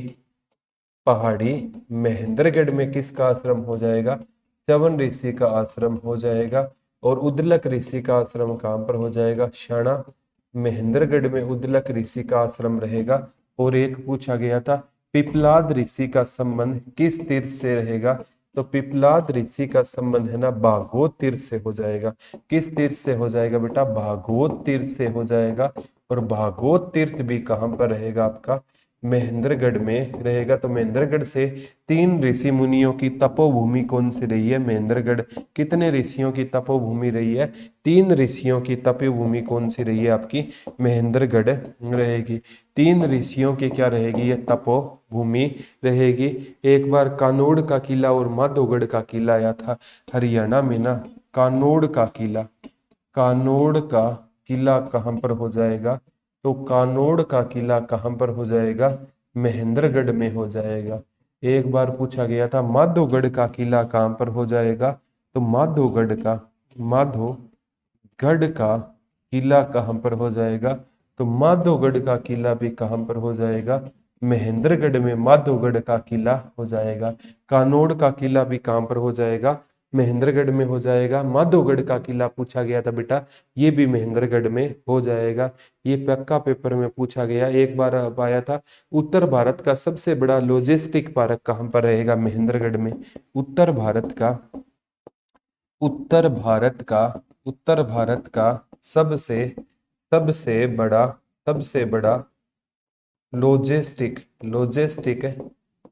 S1: पहाड़ी महेंद्रगढ़ में किसका आश्रम हो जाएगा? च्यवन ऋषि का आश्रम हो जाएगा। और उदलक ऋषि का आश्रम कहाँ पर हो जाएगा? शाणा महेंद्रगढ़ में उदलक ऋषि का आश्रम रहेगा। और एक पूछा गया था पिपलाद ऋषि का संबंध किस तीर्थ से रहेगा? तो पिपलाद ऋषि का संबंध है ना भागवत तीर्थ से हो जाएगा। किस तीर्थ से हो जाएगा बेटा? भागवत तीर्थ से हो जाएगा। और भागवत तीर्थ भी कहाँ पर रहेगा? आपका महेंद्रगढ़ में रहेगा। तो महेंद्रगढ़ से 3 ऋषि मुनियों की तपोभूमि कौन सी रही है? महेंद्रगढ़ कितने ऋषियों की तपोभूमि रही है? 3 ऋषियों की तपोभूमि कौन सी रही है? आपकी महेंद्रगढ़ रहेगी। 3 ऋषियों की क्या रहेगी? ये तपोभूमि रहेगी। एक बार कानोड़ का किला और माधोगढ़ का किला आया था हरियाणा में ना। कानोड़ का किला, कानोड़ का किला कहाँ पर हो जाएगा? तो कानोड़ का किला कहाँ पर हो जाएगा? महेंद्रगढ़ में हो जाएगा। एक बार पूछा गया था माधोगढ़ का किला कहाँ पर हो जाएगा? तो माधोगढ़ का किला कहाँ पर हो जाएगा? तो माधोगढ़ का किला भी कहाँ पर हो जाएगा? महेंद्रगढ़ में माधोगढ़ का किला हो जाएगा। कानोड़ का किला भी कहाँ पर हो जाएगा? महेंद्रगढ़ में हो जाएगा। माधोगढ़ का किला पूछा गया था बेटा, ये भी महेंद्रगढ़ में हो जाएगा। ये पक्का पेपर में पूछा गया, एक बार अब आया था। उत्तर भारत का सबसे बड़ा लॉजिस्टिक पार्क कहाँ पर रहेगा? महेंद्रगढ़ में। उत्तर भारत का उत्तर भारत का उत्तर भारत का सबसे सबसे बड़ा सबसे बड़ा लॉजिस्टिक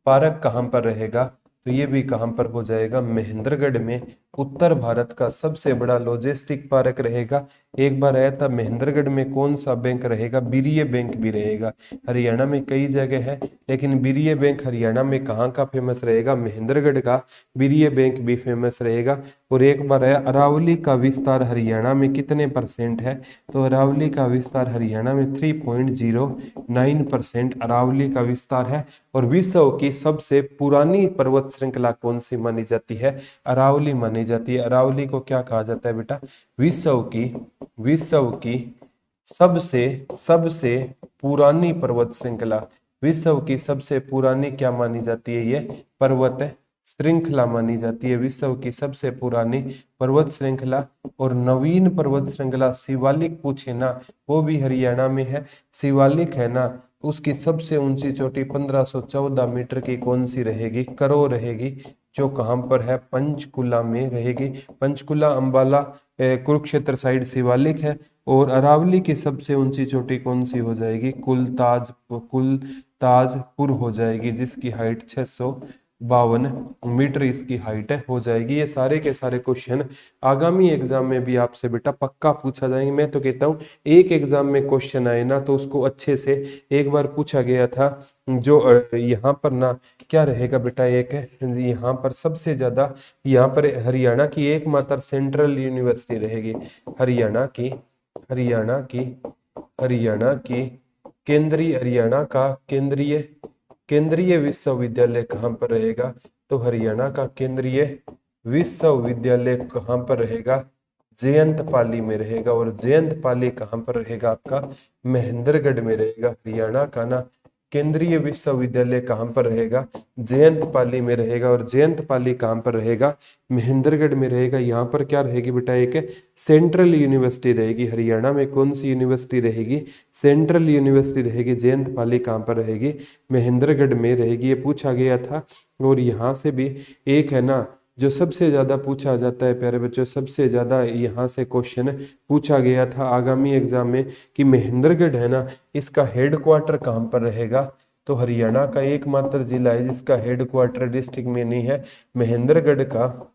S1: पार्क कहाँ पर रहेगा? तो ये भी कहाँ पर हो जाएगा? महेंद्रगढ़ में उत्तर भारत का सबसे बड़ा लॉजिस्टिक पार्क रहेगा। एक बार आया था महेंद्रगढ़ में कौन सा बैंक रहेगा? बीरिये बैंक भी रहेगा। हरियाणा में कई जगह है, लेकिन बीरिये बैंक हरियाणा में कहाँ का फेमस रहेगा? महेंद्रगढ़ का बीरिये बैंक भी फेमस रहेगा। और एक बार आया अरावली का विस्तार हरियाणा में कितने % है? तो अरावली का विस्तार हरियाणा में 3.09% अरावली का विस्तार है। और विश्व की सबसे पुरानी पर्वत श्रृंखला कौन सी मानी जाती है? अरावली मानी जाती है। अरावली को क्या कहा जाता है बेटा? विश्व की सबसे सबसे पुरानी पर्वत श्रृंखला। विश्व की सबसे पुरानी क्या मानी जाती है? ये पर्वत श्रृंखला मानी जाती है, विश्व की सबसे पुरानी पर्वत श्रृंखला। और नवीन पर्वत श्रृंखला शिवालिक पूछे ना, वो भी हरियाणा में है। शिवालिक है ना, उसकी सबसे ऊंची चोटी 1514 मीटर की कौन सी रहेगी? करो रहेगी, जो कहां पर है? पंचकुला में रहेगी। पंचकुला, अंबाला, कुरुक्षेत्र साइड शिवालिक है। और अरावली की सबसे ऊंची चोटी कौन सी हो जाएगी? कुलताजपुर हो जाएगी, जिसकी हाइट 652 मीटर इसकी हाइट हो जाएगी। ये सारे के सारे क्वेश्चन आगामी एग्जाम में भी आपसे बेटा पक्का पूछा जाएंगे। मैं तो कहता हूँ एक एग्जाम में क्वेश्चन आए ना तो उसको अच्छे से एक बार पूछा गया था। जो यहाँ पर ना क्या रहेगा बेटा, एक यहाँ पर सबसे ज्यादा यहाँ पर हरियाणा की एकमात्र सेंट्रल यूनिवर्सिटी रहेगी। हरियाणा की केंद्रीय विश्वविद्यालय कहाँ पर रहेगा? तो हरियाणा का केंद्रीय विश्वविद्यालय कहाँ पर रहेगा? जयंत पाली में रहेगा। और जयंत पाली कहाँ पर रहेगा? आपका महेंद्रगढ़ में रहेगा। हरियाणा का ना केंद्रीय विश्वविद्यालय कहाँ पर रहेगा? जयंत पाली में रहेगा। और जयंत पाली कहाँ पर रहेगा? महेंद्रगढ़ में रहेगा। यहाँ पर क्या रहेगी बेटा? एक सेंट्रल यूनिवर्सिटी रहेगी। हरियाणा में कौन सी यूनिवर्सिटी रहेगी? सेंट्रल यूनिवर्सिटी रहेगी। जयंत पाली कहाँ पर रहेगी? महेंद्रगढ़ में रहेगी। ये पूछा गया था। और यहाँ से भी एक है ना जो सबसे ज्यादा पूछा जाता है प्यारे बच्चों, सबसे ज्यादा यहाँ से क्वेश्चन पूछा गया था आगामी एग्जाम में कि महेंद्रगढ़ है ना, इसका हेडक्वार्टर कहाँ पर रहेगा? तो हरियाणा का एकमात्र जिला है जिसका हेडक्वार्टर डिस्ट्रिक्ट में नहीं है। महेंद्रगढ़ का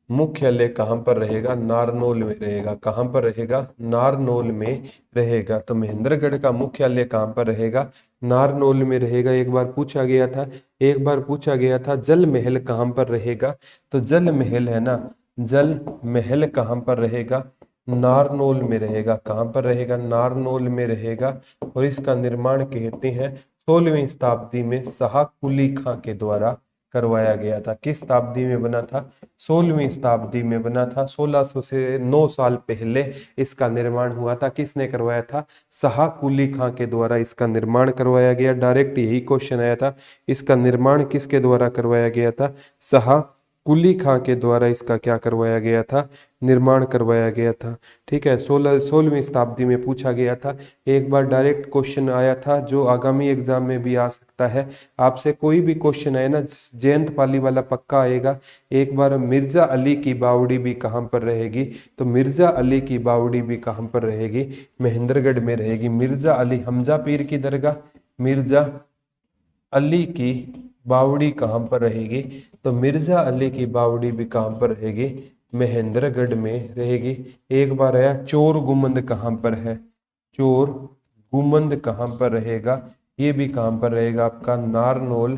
S1: मुख्यालय कहाँ पर रहेगा? नारनौल में रहेगा। कहाँ पर रहेगा? नारनौल में रहेगा। तो महेंद्रगढ़ का मुख्यालय कहाँ पर रहेगा? नारनौल में रहेगा। एक बार पूछा गया था जल महल कहाँ पर रहेगा? तो जल महल है ना, जल महल कहाँ पर रहेगा? नारनौल में रहेगा। कहाँ पर रहेगा? नारनौल में रहेगा। और इसका निर्माण कहते हैं 16वीं शताब्दी में शाह कुली खां के द्वारा करवाया गया था। किस शताब्दी में बना था? 16वीं शताब्दी में बना था। 1600 से 9 साल पहले इसका निर्माण हुआ था। किसने करवाया था? शाह कुली खां के द्वारा इसका निर्माण करवाया गया। डायरेक्ट यही क्वेश्चन आया था, इसका निर्माण किसके द्वारा करवाया गया था? शाह कुली खां के द्वारा इसका क्या करवाया गया था? निर्माण करवाया गया था। ठीक है, 16वीं शताब्दी में पूछा गया था। एक बार डायरेक्ट क्वेश्चन आया था जो आगामी एग्जाम में भी आ सकता है। आपसे कोई भी क्वेश्चन आए ना, जयंत पाली वाला पक्का आएगा। एक बार मिर्जा अली की बावड़ी भी कहाँ पर रहेगी? तो मिर्जा अली की बावड़ी भी कहाँ पर रहेगी? महेंद्रगढ़ में रहेगी। मिर्जा अली हमजा पीर की दरगाह, मिर्जा अली की बावड़ी कहाँ पर रहेगी? तो मिर्जा अली की बावड़ी भी कहाँ पर रहेगी? महेंद्रगढ़ में रहेगी। एक बार आया चोर गुमंद कहाँ पर है? चोर गुमंद कहाँ पर रहेगा? ये भी कहाँ पर रहेगा? आपका नारनौल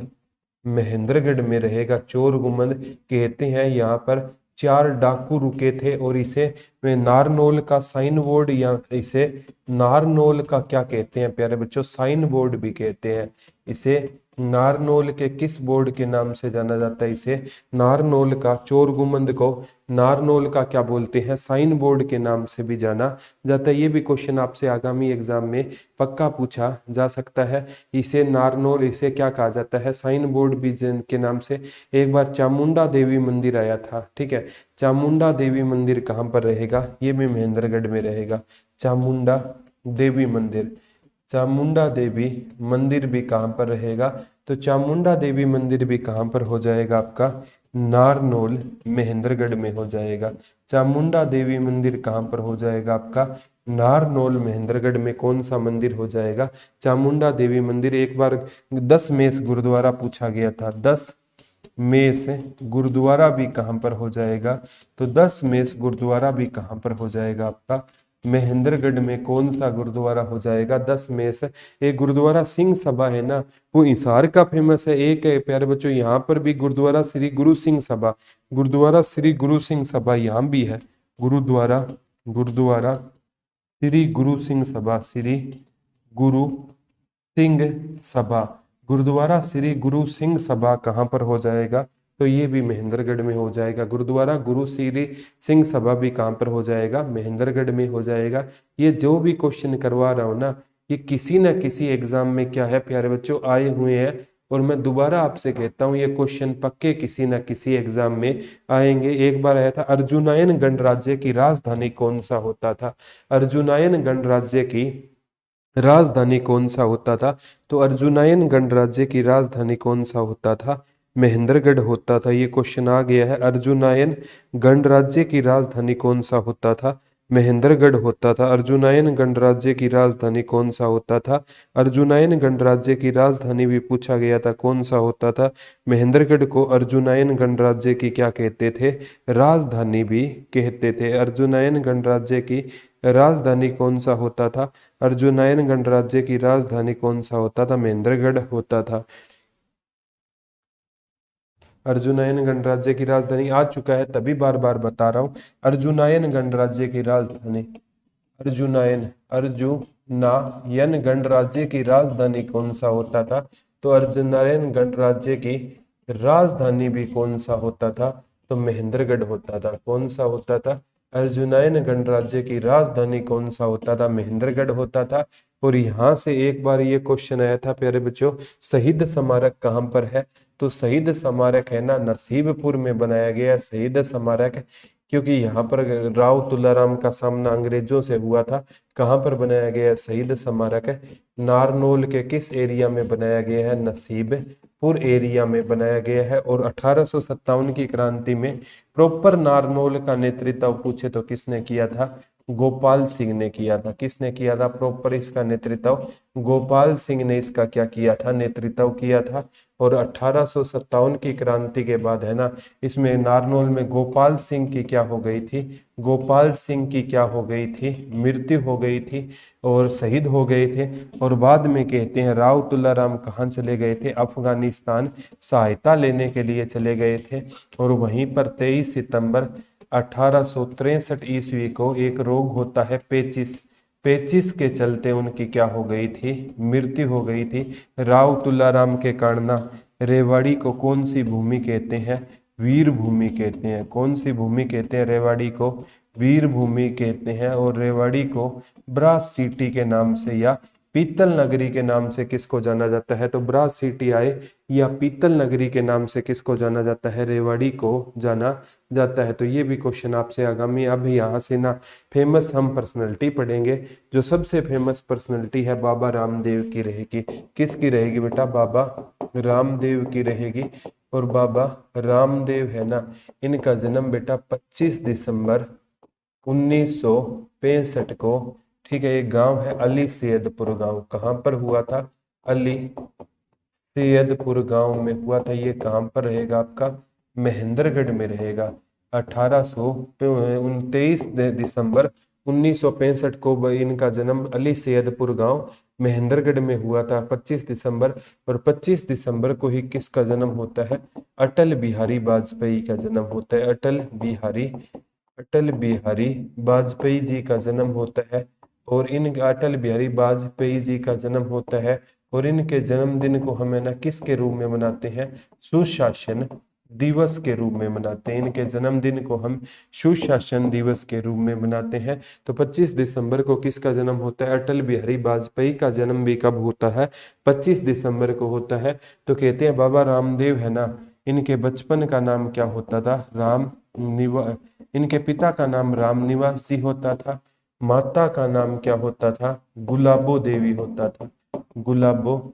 S1: महेंद्रगढ़ में रहेगा। चोर गुमंद कहते हैं यहाँ पर 4 डाकू रुके थे और इसे नारनौल का साइन बोर्ड या इसे नारनौल का क्या कहते हैं प्यारे बच्चों? साइन बोर्ड भी कहते हैं। इसे नारनौल के किस बोर्ड के नाम से जाना जाता है? इसे नारनौल का चोर गुंबद को नारनौल का क्या बोलते हैं? साइन बोर्ड के नाम से भी जाना जाता है। ये भी क्वेश्चन आपसे आगामी एग्जाम में पक्का पूछा जा सकता है। इसे नारनौल, इसे क्या कहा जाता है? साइन बोर्ड भी के नाम से। एक बार चामुंडा देवी मंदिर आया था, ठीक है। चामुंडा देवी मंदिर कहाँ पर रहेगा? ये भी महेंद्रगढ़ में रहेगा। चामुंडा देवी मंदिर, चामुंडा देवी मंदिर भी कहाँ पर रहेगा? तो चामुंडा देवी मंदिर भी कहाँ पर हो जाएगा आपका? नारनौल महेंद्रगढ़ में हो जाएगा। चामुंडा देवी मंदिर कहाँ पर हो जाएगा आपका? नारनौल महेंद्रगढ़ में। कौन सा मंदिर हो जाएगा? चामुंडा देवी मंदिर। एक बार 10 मेस गुरुद्वारा पूछा गया था, 10 मेस गुरुद्वारा भी कहाँ पर हो जाएगा? तो 10 मेस गुरुद्वारा भी कहाँ पर हो जाएगा आपका? महेंद्रगढ़ में। कौन सा गुरुद्वारा हो जाएगा? 10 में से एक गुरुद्वारा सिंह सभा है ना, वो हिसार का फेमस है। एक है प्यारे बच्चों यहाँ पर भी गुरुद्वारा श्री गुरु सिंह सभा, गुरुद्वारा श्री गुरु सिंह सभा यहाँ भी है। गुरुद्वारा गुरुद्वारा श्री गुरु सिंह सभा, श्री गुरु सिंह सभा, गुरुद्वारा श्री गुरु सिंह सभा कहाँ पर हो जाएगा? तो ये भी महेंद्रगढ़ में हो जाएगा। गुरुद्वारा गुरु श्री सिंह सभा भी कहाँ पर हो जाएगा? महेंद्रगढ़ में हो जाएगा। ये जो भी क्वेश्चन करवा रहा हूँ ना, ये किसी न किसी एग्जाम में क्या है प्यारे बच्चों आए हुए हैं। और मैं दोबारा आपसे कहता हूँ, ये क्वेश्चन पक्के किसी न किसी एग्जाम में आएंगे। एक बार आया था, अर्जुनायन गणराज्य की राजधानी कौन सा होता था? अर्जुनायन गणराज्य की राजधानी कौन सा होता था? तो अर्जुनायन गणराज्य की राजधानी कौन सा होता था? महेंद्रगढ़ होता था। ये क्वेश्चन आ गया है। अर्जुनायन गणराज्य की राजधानी कौन सा होता था? महेंद्रगढ़ होता था। अर्जुनायन गणराज्य की राजधानी कौन सा होता था? अर्जुनायन गणराज्य की राजधानी भी पूछा गया था, कौन सा होता था? महेंद्रगढ़ को अर्जुनायन गणराज्य की क्या कहते थे? राजधानी भी कहते थे। अर्जुनायन गणराज्य की राजधानी कौन सा होता था? अर्जुनायन गणराज्य की राजधानी कौन सा होता था? महेंद्रगढ़ होता था। अर्जुनायन गणराज्य की राजधानी आ चुका है, तभी बार बार बता रहा हूं। अर्जुनायन गणराज्य की राजधानी, अर्जुनायन गणराज्य की राजधानी कौन सा होता था? तो अर्जुनायन गणराज्य की राजधानी भी कौन सा होता था? तो महेंद्रगढ़ होता था। कौन सा होता था? अर्जुनायन गणराज्य की राजधानी कौन सा होता था? महेंद्रगढ़ होता था। और यहाँ से एक बार ये क्वेश्चन आया था प्यारे बच्चों, शहीद स्मारक कहाँ पर है? तो शहीद स्मारक है ना नसीबपुर में बनाया गया शहीद स्मारक, क्योंकि यहाँ पर राव तुलाराम का सामना अंग्रेजों से हुआ था। कहाँ पर बनाया गया शहीद स्मारक है? नारनौल के किस एरिया में बनाया गया है? नसीबपुर एरिया में बनाया गया है। और 1857 की क्रांति में प्रॉपर नारनौल का नेतृत्व पूछे तो किसने किया था? गोपाल सिंह ने किया था। किसने किया था प्रॉपर इसका नेतृत्व? गोपाल सिंह ने इसका क्या किया था? नेतृत्व किया था। और 1857 की क्रांति के बाद है ना, इसमें नारनौल में गोपाल सिंह की क्या हो गई थी? गोपाल सिंह की क्या हो गई थी? मृत्यु हो गई थी और शहीद हो गए थे। और बाद में कहते हैं राव तुलाराम कहाँ चले गए थे? अफगानिस्तान सहायता लेने के लिए चले गए थे। और वहीं पर 23 सितंबर 1863 ईस्वी को एक रोग होता है पेचिस, पेचिस के चलते उनकी क्या हो गई थी? मृत्यु हो गई थी। राव तुलाराम के कारण रेवाड़ी को कौन सी भूमि कहते हैं? वीर भूमि कहते हैं। कौन सी भूमि कहते हैं? रेवाड़ी को वीर भूमि कहते हैं। और रेवाड़ी को ब्रास सिटी के नाम से या पीतल नगरी के नाम से किसको जाना जाता है? तो ब्रास सिटी आए या पीतल नगरी के नाम से किसको जाना जाता है? रेवाड़ी को जाना जाता है। तो ये भी क्वेश्चन आपसे आगामी, अब यहाँ से ना फेमस हम पर्सनैलिटी पढ़ेंगे। जो सबसे फेमस पर्सनैलिटी है बाबा रामदेव की रहेगी। किसकी रहेगी बेटा? बाबा रामदेव की रहेगी। और बाबा रामदेव है ना, इनका जन्म बेटा 25 दिसंबर 1965 को, ठीक है, एक गांव है अली सैयदपुर गांव। कहाँ पर हुआ था? अली सैयदपुर गांव में हुआ था। ये कहाँ पर रहेगा आपका? महेंद्रगढ़ में रहेगा। 23 दिसंबर 1965 को इनका जन्म अली सैयदपुर गांव महेंद्रगढ़ में हुआ था, 25 दिसंबर। और 25 दिसंबर को ही किसका जन्म होता है? अटल बिहारी वाजपेयी का जन्म होता है। अटल बिहारी वाजपेयी जी का जन्म होता है। और इन अटल बिहारी वाजपेयी जी का जन्म होता है और इनके जन्मदिन को हमें ना किसके रूप में मनाते हैं, सुशासन दिवस के रूप में मनाते हैं। इनके जन्मदिन को हम सुशासन दिवस के रूप में मनाते हैं। तो 25 दिसंबर को किसका जन्म होता है, अटल बिहारी वाजपेयी का जन्म भी कब होता है, 25 दिसंबर को होता है। तो कहते हैं बाबा रामदेव है ना, इनके बचपन का नाम क्या होता था, इनके पिता का नाम राम निवासी होता था, माता का नाम क्या होता था, गुलाबो देवी होता था, गुलाबो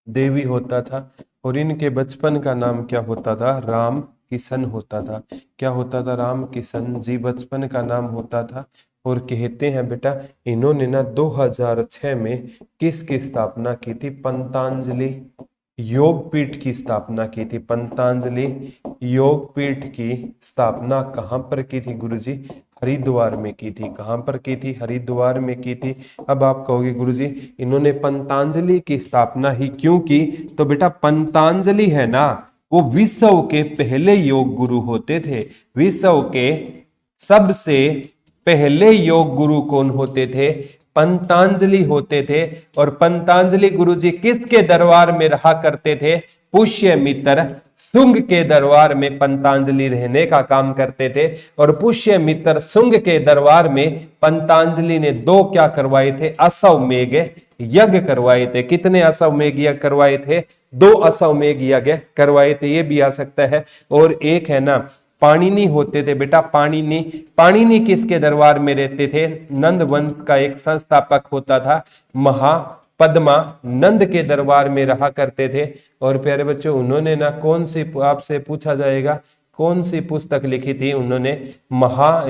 S1: देवी होता था। और इनके बचपन का नाम क्या होता था, राम किशन होता था। क्या होता था, राम किशन जी बचपन का नाम होता था। और कहते हैं बेटा इन्होंने ना 2006 में किसकी स्थापना की थी, पंतांजलि योगपीठ की स्थापना की थी। पंतांजलि योगपीठ की स्थापना कहां पर की थी गुरुजी, हरिद्वार में की थी। कहां पर की थी, हरिद्वार में की थी। अब आप कहोगे गुरुजी इन्होंने पंतांजलि की स्थापना ही क्यों की, तो बेटा पंतांजलि है ना वो विश्व के पहले योग गुरु होते थे। विश्व के सबसे पहले योग गुरु कौन होते थे, पंतांजलि होते थे। और पंतांजलि गुरुजी किसके दरबार में रहा करते थे, पुष्यमित्र शुंग के दरबार में पंतांजलि रहने का काम करते थे। और पुष्यमित्र शुंग के दरबार में पंतांजलि ने दो क्या करवाए थे, अश्वमेध यज्ञ करवाए थे। कितने अश्वमेध यज्ञ करवाए थे, 2 अश्वमेध यज्ञ करवाए थे, ये भी आ सकता है। और एक है ना पाणिनि होते थे बेटा, पाणिनि। पाणिनि किसके दरबार में रहते थे, नंद वंश का एक संस्थापक होता था, महापद्मा नंद के दरबार में रहा करते थे। और प्यारे बच्चों उन्होंने ना कौन सी, आपसे पूछा जाएगा कौन सी पुस्तक लिखी थी, उन्होंने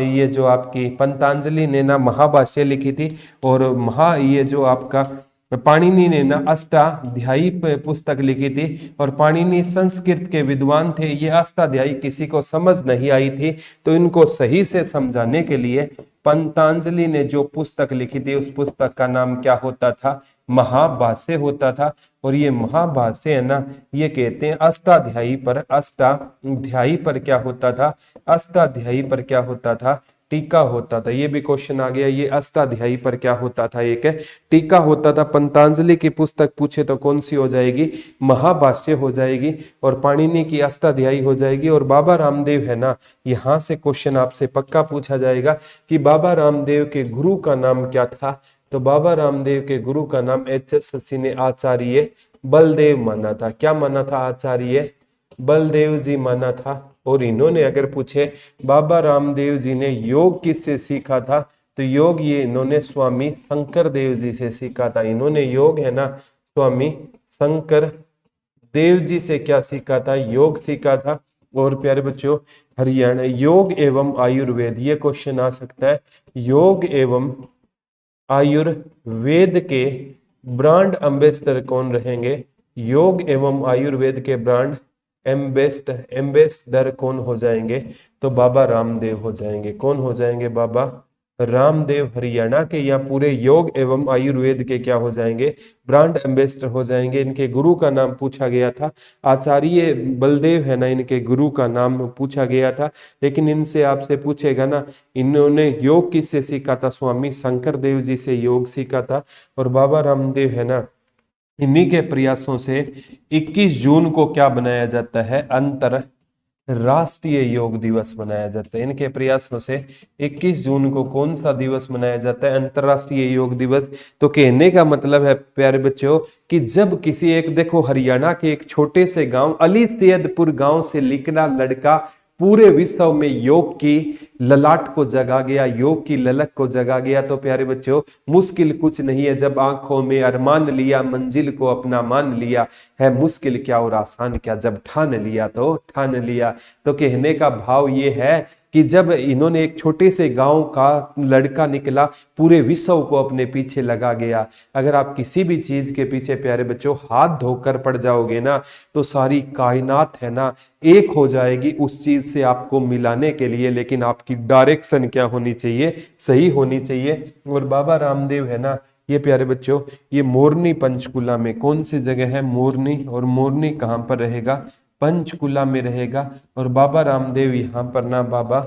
S1: ये जो आपकी पंतांजलि ने ना महाभाष्य लिखी थी। और ये जो आपका पाणिनि ने ना अष्टाध्यायी पुस्तक लिखी थी। और पाणिनि संस्कृत के विद्वान थे, ये अष्टाध्यायी किसी को समझ नहीं आई थी, तो इनको सही से समझाने के लिए पंतांजलि ने जो पुस्तक लिखी थी उस पुस्तक का नाम क्या होता था, महाभाष्य होता था। और ये महाभाष्य है ना, ये कहते हैं अष्टाध्यायी पर क्या होता था, अष्टाध्यायी पर क्या होता था, टीका होता था। ये भी क्वेश्चन आ गया, ये अष्टाध्यायी पर क्या होता था, एक टीका होता था। पंतांजलि की पुस्तक पूछे तो कौन सी हो जाएगी, महाभाष्य हो जाएगी। और पाणिनि की अष्टाध्यायी हो जाएगी। और बाबा रामदेव है ना, यहां से क्वेश्चन आपसे पक्का पूछा जाएगा कि बाबा रामदेव के गुरु का नाम क्या था। तो बाबा रामदेव के गुरु का नाम एच.एस. शशि ने आचार्य बलदेव माना था। क्या माना था, आचार्य बलदेव जी माना था। और इन्होंने अगर पूछे बाबा रामदेव जी ने योग किससे सीखा था, तो योग ये इन्होंने स्वामी शंकर देव जी से सीखा था। इन्होंने योग है ना स्वामी शंकर देव जी से क्या सीखा था, योग सीखा था। और प्यारे बच्चों हरियाणा योग एवं आयुर्वेद, ये क्वेश्चन आ सकता है। योग एवं आयुर्वेद के ब्रांड एम्बेसडर कौन रहेंगे, योग एवं आयुर्वेद के ब्रांड एम्बेसडर कौन हो जाएंगे, तो बाबा रामदेव हो जाएंगे। कौन हो जाएंगे, बाबा रामदेव हरियाणा के या पूरे योग एवं आयुर्वेद के क्या हो जाएंगे, ब्रांड एम्बेसडर हो जाएंगे। इनके गुरु का नाम पूछा गया था, आचार्य बलदेव है ना, इनके गुरु का नाम पूछा गया था। लेकिन इनसे आपसे पूछेगा ना इन्होंने योग किससे सीखा था, स्वामी शंकर देव जी से योग सीखा था। और बाबा रामदेव है ना, इन्हीं के प्रयासों से 21 जून को क्या बनाया जाता है, अंतरराष्ट्रीय योग दिवस मनाया जाता है। इनके प्रयासों से 21 जून को कौन सा दिवस मनाया जाता है, अंतरराष्ट्रीय योग दिवस। तो कहने का मतलब है प्यारे बच्चों कि जब किसी एक, देखो हरियाणा के एक छोटे से गांव अली सैयदपुर गांव से निकला लड़का पूरे विश्व में योग की ललाट को जगा गया, योग की ललक को जगा गया। तो प्यारे बच्चों मुश्किल कुछ नहीं है, जब आंखों में अरमान लिया मंजिल को अपना मान लिया, है मुश्किल क्या और आसान क्या, जब ठान लिया तो ठान लिया। तो कहने का भाव ये है कि जब इन्होंने एक छोटे से गांव का लड़का निकला पूरे विश्व को अपने पीछे लगा गया। अगर आप किसी भी चीज के पीछे प्यारे बच्चों हाथ धोकर पड़ जाओगे ना, तो सारी कायनात है ना एक हो जाएगी उस चीज से आपको मिलाने के लिए। लेकिन आपकी डायरेक्शन क्या होनी चाहिए, सही होनी चाहिए। और बाबा रामदेव है ना, ये प्यारे बच्चों ये मोरनी पंचकुला में, कौन सी जगह है मोरनी, और मोरनी कहां पर रहेगा, पंचकुला में रहेगा। और बाबा रामदेव यहाँ पर ना, बाबा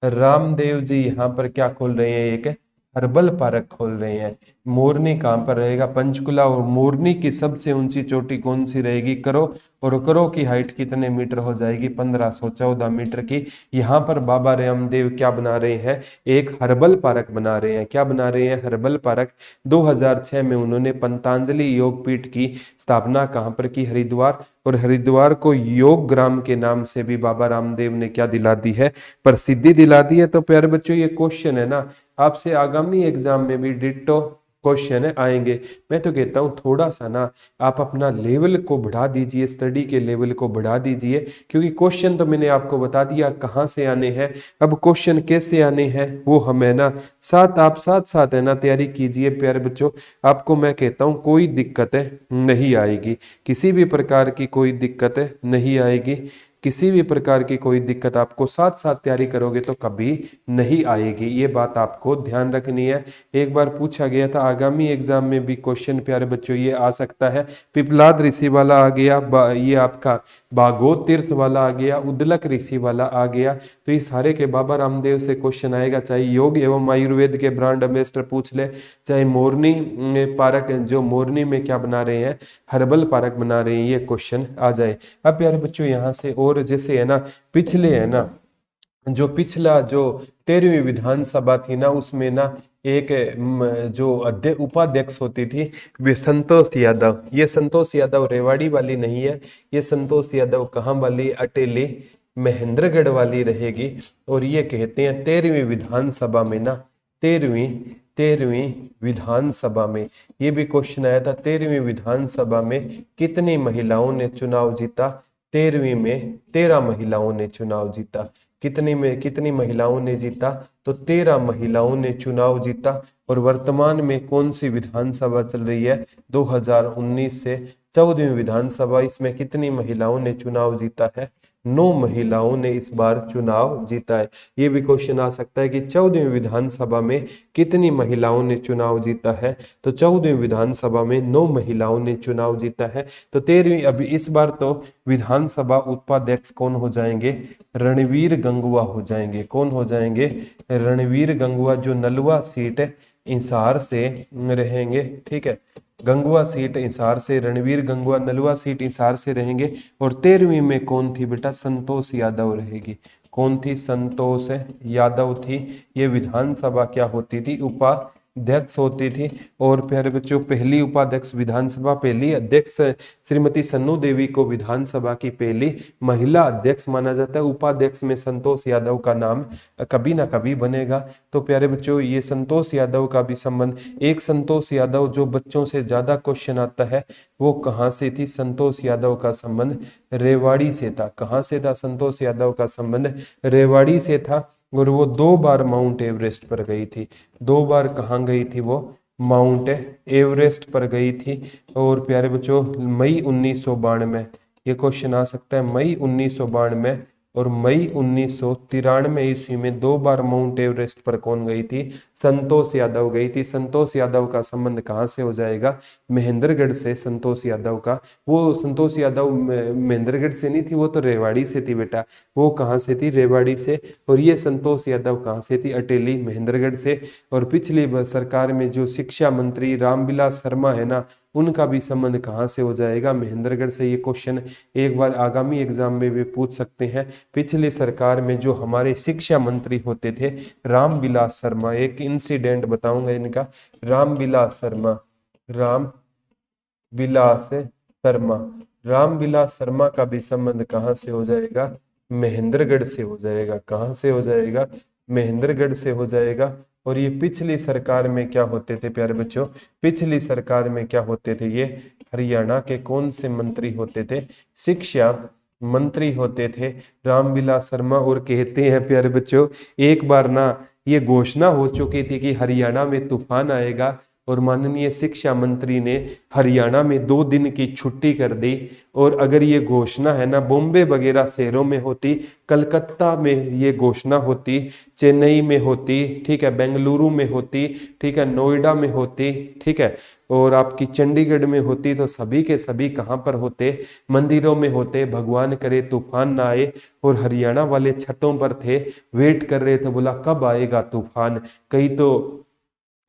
S1: रामदेव जी यहाँ पर क्या खोल रहे हैं, एक हर्बल पार्क खोल रहे हैं। मोरनी कहाँ पर रहेगा? पंचकुला। और मोरनी की सबसे ऊंची चोटी कौन सी रहेगी? करो। और करो की हाइट कितने मीटर हो जाएगी? 1514 मीटर की। यहाँ पर बाबा रामदेव क्या बना रहे हैं? एक हर्बल पार्क बना रहे हैं। क्या बना रहे हैं? Herbal park. 2006 में उन्होंने पंतंजलि योग पीठ की स्थापना कहाँ पर की? हरिद्वार। और हरिद्वार को योग ग्राम के नाम से भी बाबा रामदेव ने क्या दिला दी है? प्रसिद्धि दिला दी है। तो प्यारे बच्चों, ये क्वेश्चन है ना, आपसे आगामी एग्जाम में भी डिट्टो क्वेश्चन आएंगे। मैं तो कहता हूँ थोड़ा सा ना आप अपना लेवल को बढ़ा दीजिए, स्टडी के लेवल को बढ़ा दीजिए, क्योंकि क्वेश्चन तो मैंने आपको बता दिया कहाँ से आने हैं। अब क्वेश्चन कैसे आने हैं वो हम है ना आप साथ साथ है ना तैयारी कीजिए प्यारे बच्चों। आपको मैं कहता हूँ कोई दिक्कत नहीं आएगी, किसी भी प्रकार की कोई दिक्कत नहीं आएगी, किसी भी प्रकार की कोई दिक्कत आपको साथ साथ तैयारी करोगे तो कभी नहीं आएगी। ये बात आपको ध्यान रखनी है। एक बार पूछा गया था आगामी एग्जाम में भी क्वेश्चन प्यारे बच्चों ये आ सकता है। पिपलाद ऋषि वाला आ गया, ये आपका बागोत तीर्थ वाला आ गया, उद्दलक ऋषि वाला आ गया। तो ये सारे के बाबा रामदेव से क्वेश्चन आएगा, चाहे योग एवं आयुर्वेद के ब्रांड एम्बेसडर पूछ ले, चाहे मोरनी पार्क जो मोरनी में क्या बना रहे हैं, हर्बल पार्क बना रहे हैं, ये क्वेश्चन आ जाए। अब प्यारे बच्चों यहाँ से और जैसे है ना पिछले है ना जो पिछला जो 13वीं विधानसभा थी ना उसमें ना एक जो उपाध्यक्ष होती थी वे संतोष यादव। ये संतोष यादव रेवाड़ी वाली नहीं है, ये संतोष यादव कहाँ वाली? अटेली महेंद्रगढ़ वाली रहेगी। और ये कहते हैं 13वीं विधानसभा में ना 13वीं विधानसभा में, ये भी क्वेश्चन आया था, 13वीं विधानसभा में कितनी महिलाओं ने चुनाव जीता? 13वीं में 13 महिलाओं ने चुनाव जीता। कितनी महिलाओं ने जीता? तो 13 महिलाओं ने चुनाव जीता। और वर्तमान में कौन सी विधानसभा चल रही है? 2019 से 14वीं विधानसभा। इसमें कितनी महिलाओं ने चुनाव जीता है? 9 महिलाओं ने इस बार चुनाव जीता है। ये भी क्वेश्चन आ सकता है कि 14वीं विधानसभा में कितनी महिलाओं ने चुनाव जीता है? तो 14वीं विधानसभा में 9 महिलाओं ने चुनाव जीता है। तो 13वीं अभी इस बार तो विधानसभा उपाध्यक्ष कौन हो जाएंगे? रणवीर गंगवा हो जाएंगे। कौन हो जाएंगे? रणवीर गंगवा, जो नलवा सीट हिसार से रहेंगे। ठीक है, गंगवा सीट हिसार से, रणवीर गंगवा नलवा सीट हिसार से रहेंगे। और 13वीं में कौन थी बेटा? संतोष यादव रहेगी। कौन थी? संतोष यादव थी। ये विधानसभा क्या होती थी? उपाध्यक्ष होती थी। और प्यारे बच्चों, पहली उपाध्यक्ष विधानसभा, पहली अध्यक्ष श्रीमती सन्नू देवी को विधानसभा की पहली महिला अध्यक्ष माना जाता है। उपाध्यक्ष में संतोष यादव का नाम कभी ना कभी बनेगा। तो प्यारे बच्चों, ये संतोष यादव का भी संबंध, एक संतोष यादव जो बच्चों से ज्यादा क्वेश्चन आता है वो कहाँ से थी? संतोष यादव का संबंध रेवाड़ी से था। कहाँ से था संतोष यादव का संबंध? रेवाड़ी से था। और वो 2 बार माउंट एवरेस्ट पर गई थी। 2 बार कहाँ गई थी वो? माउंट एवरेस्ट पर गई थी। और प्यारे बच्चों, मई 1992, ये क्वेश्चन आ सकता है, मई 1992 और मई 1993 ईस्वी में 2 बार माउंट एवरेस्ट पर कौन गई थी? संतोष यादव गई थी। संतोष यादव का संबंध कहाँ से हो जाएगा? महेंद्रगढ़ से। संतोष यादव का, वो संतोष यादव महेंद्रगढ़ से नहीं थी, वो तो रेवाड़ी से थी बेटा। वो कहाँ से थी? रेवाड़ी से। और ये संतोष यादव कहाँ से थी? अटेली महेंद्रगढ़ से। और पिछली सरकार में जो शिक्षा मंत्री रामविलास शर्मा है ना, उनका भी संबंध कहाँ से हो जाएगा? महेंद्रगढ़ से। ये क्वेश्चन एक बार आगामी एग्जाम में भी पूछ सकते हैं। पिछली सरकार में जो हमारे शिक्षा मंत्री होते थे रामविलास शर्मा, एक इंसिडेंट बताऊंगा इनका। रामविलास शर्मा, रामविलास शर्मा का भी संबंध कहाँ से हो जाएगा? महेंद्रगढ़ से हो जाएगा। कहाँ से हो जाएगा? महेंद्रगढ़ से हो जाएगा। और ये पिछली सरकार में क्या होते थे प्यारे बच्चों? पिछली सरकार में क्या होते थे? ये हरियाणा के कौन से मंत्री होते थे? शिक्षा मंत्री होते थे रामविलास शर्मा। और कहते हैं प्यारे बच्चों, एक बार ना ये घोषणा हो चुकी थी कि हरियाणा में तूफान आएगा, और माननीय शिक्षा मंत्री ने हरियाणा में 2 दिन की छुट्टी कर दी। और अगर ये घोषणा है ना बॉम्बे वगैरह शहरों में होती, कलकत्ता में ये घोषणा होती, चेन्नई में होती, ठीक है, बेंगलुरु में होती, ठीक है, नोएडा में होती, ठीक है, और आपकी चंडीगढ़ में होती, तो सभी के सभी कहाँ पर होते? मंदिरों में होते। भगवान करे तूफान ना आए। और हरियाणा वाले छतों पर थे, वेट कर रहे थे, बोला कब आएगा तूफान, कहीं तो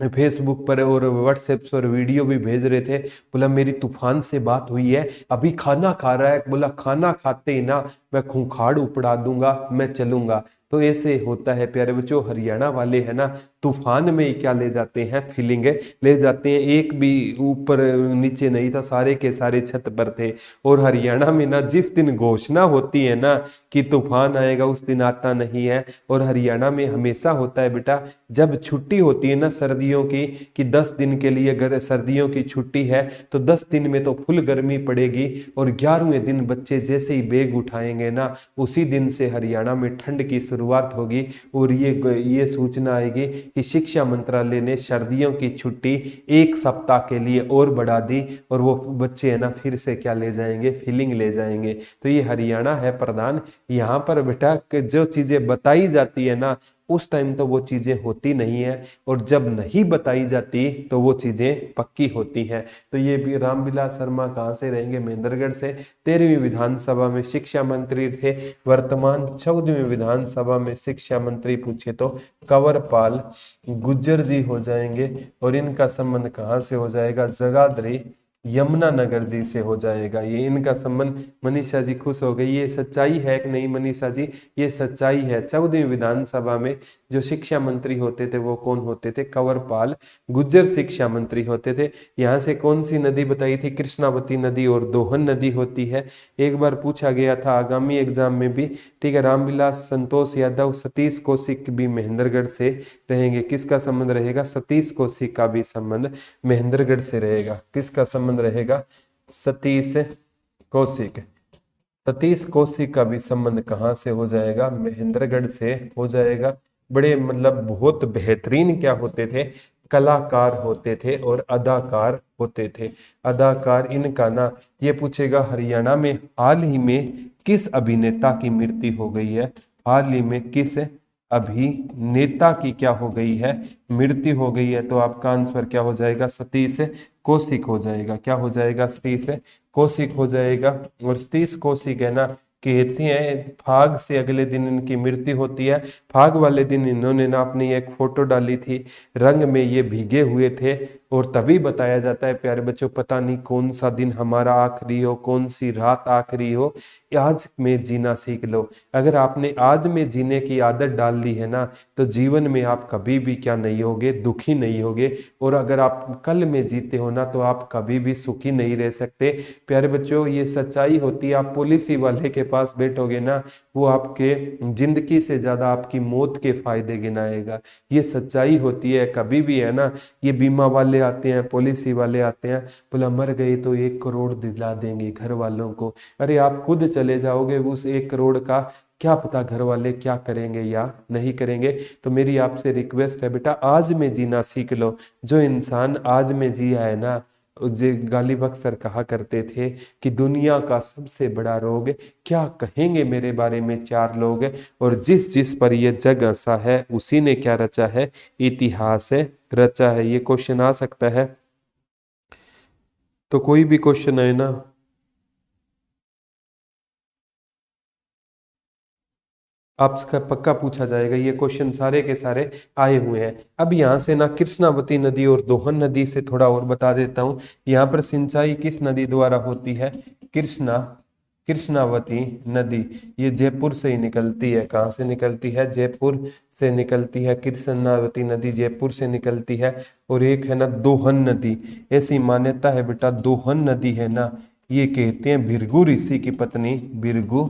S1: फेसबुक पर और व्हाट्सएप पर वीडियो भी भेज रहे थे। बोला मेरी तूफान से बात हुई है, अभी खाना खा रहा है, बोला खाना खाते ही ना मैं खूंखाड़ उपड़ा दूंगा, मैं चलूंगा। तो ऐसे होता है प्यारे बच्चों, हरियाणा वाले है ना तूफान में ही क्या ले जाते हैं, फीलिंग ले जाते हैं। एक भी ऊपर नीचे नहीं था, सारे के सारे छत पर थे। और हरियाणा में ना जिस दिन घोषणा होती है ना कि तूफान आएगा, उस दिन आता नहीं है। और हरियाणा में हमेशा होता है बेटा, जब छुट्टी होती है ना सर्दियों की, कि 10 दिन के लिए अगर सर्दियों की छुट्टी है तो 10 दिन में तो फुल गर्मी पड़ेगी, और 11वें दिन बच्चे जैसे ही बैग उठाएंगे ना, उसी दिन से हरियाणा में ठंड की शुरुआत होगी। और ये सूचना आएगी कि शिक्षा मंत्रालय ने सर्दियों की छुट्टी 1 सप्ताह के लिए और बढ़ा दी, और वो बच्चे है ना फिर से क्या ले जाएंगे, फीलिंग ले जाएंगे। तो ये हरियाणा है प्रधान। यहाँ पर बेटा जो चीजें बताई जाती है ना, उस टाइम तो वो चीजें होती नहीं है, और जब नहीं बताई जाती तो वो चीजें पक्की होती हैं। तो ये भी रामविलास शर्मा कहाँ से रहेंगे, महेंद्रगढ़ से। 13वीं विधानसभा में शिक्षा मंत्री थे। वर्तमान 14वीं विधानसभा में शिक्षा मंत्री पूछे तो कंवरपाल गुज्जर जी हो जाएंगे, और इनका संबंध कहाँ से हो जाएगा, जगाधरी यमुनानगर जी से हो जाएगा। ये इनका संबंध, मनीषा जी खुश हो गई, ये सच्चाई है कि नहीं मनीषा जी, ये सच्चाई है। 14वीं विधानसभा में जो शिक्षा मंत्री होते थे वो कौन होते थे, कंवरपाल गुज्जर शिक्षा मंत्री होते थे। यहाँ से कौन सी नदी बताई थी, कृष्णावती नदी और दोहन नदी होती है। एक बार पूछा गया था आगामी एग्जाम में भी, ठीक है। रामविलास संतोष यादव, सतीश कौशिक भी महेंद्रगढ़ से रहेंगे। किसका संबंध रहेगा, सतीश कौशिक का भी संबंध महेंद्रगढ़ से रहेगा। किसका संबंध रहेगा, सतीश कौशिक। सतीश कौशिक का भी संबंध कहाँ से हो जाएगा, महेंद्रगढ़ से हो जाएगा। बड़े मतलब बहुत बेहतरीन क्या होते थे, कलाकार होते थे और अदाकार होते थे। अदाकार इनका ना, ये पूछेगा हरियाणा में हाल ही में किस अभिनेता की मृत्यु हो गई है, हाल ही में किस अभिनेता की क्या हो गई है, मृत्यु हो गई है। तो आपका आंसर क्या हो जाएगा, सतीश कौशिक हो जाएगा। क्या हो जाएगा, सतीश कौशिक हो जाएगा। और सतीश कौशिक है ना, कहते हैं फाग से अगले दिन इनकी मृत्यु होती है। फाग वाले दिन इन्होंने ना अपनी एक फोटो डाली थी, रंग में ये भीगे हुए थे। और तभी बताया जाता है प्यारे बच्चों, पता नहीं कौन सा दिन हमारा आखिरी हो, कौन सी रात आखिरी हो, आज में जीना सीख लो। अगर आपने आज में जीने की आदत डाल ली है ना, तो जीवन में आप कभी भी क्या नहीं होगे, दुखी नहीं होगे। और अगर आप कल में जीते हो ना, तो आप कभी भी सुखी नहीं रह सकते। प्यारे बच्चों, ये सच्चाई होती है। आप पॉलिसी वाले के पास बैठोगे ना, वो आपके जिंदगी से ज्यादा आपकी मौत के फायदे गिनाएगा। ये सच्चाई होती है। कभी भी है ना, ये बीमा वाले आते हैं, पॉलिसी वाले आते हैं, बोला मर गए तो 1 करोड़ दिला देंगे घर वालों को। अरे आप खुद चले जाओगे, उस 1 करोड़ का क्या पता घर वाले क्या करेंगे या नहीं करेंगे। तो मेरी आपसे रिक्वेस्ट है बेटा, आज में जीना सीख लो। जो इंसान आज में जिया है ना, जे गालिब अक्सर कहा करते थे कि दुनिया का सबसे बड़ा रोग, क्या कहेंगे मेरे बारे में 4 लोग। और जिस जिस पर ये जग हंसा है, उसी ने क्या रचा है, इतिहास रचा है। ये क्वेश्चन आ सकता है, तो कोई भी क्वेश्चन है ना, आपका पक्का पूछा जाएगा। ये क्वेश्चन सारे के सारे आए हुए हैं। अब यहाँ से ना कृष्णावती नदी और दोहन नदी से थोड़ा और बता देता हूँ। यहाँ पर सिंचाई किस नदी द्वारा होती है, कृष्णावती नदी। ये जयपुर से ही निकलती है। कहाँ से निकलती है, जयपुर से निकलती है। कृष्णावती नदी जयपुर से निकलती है। और एक है ना दोहन नदी, ऐसी मान्यता है बेटा, दोहन नदी है ना, ये कहते हैं भृगु ऋषि की पत्नी, भृगु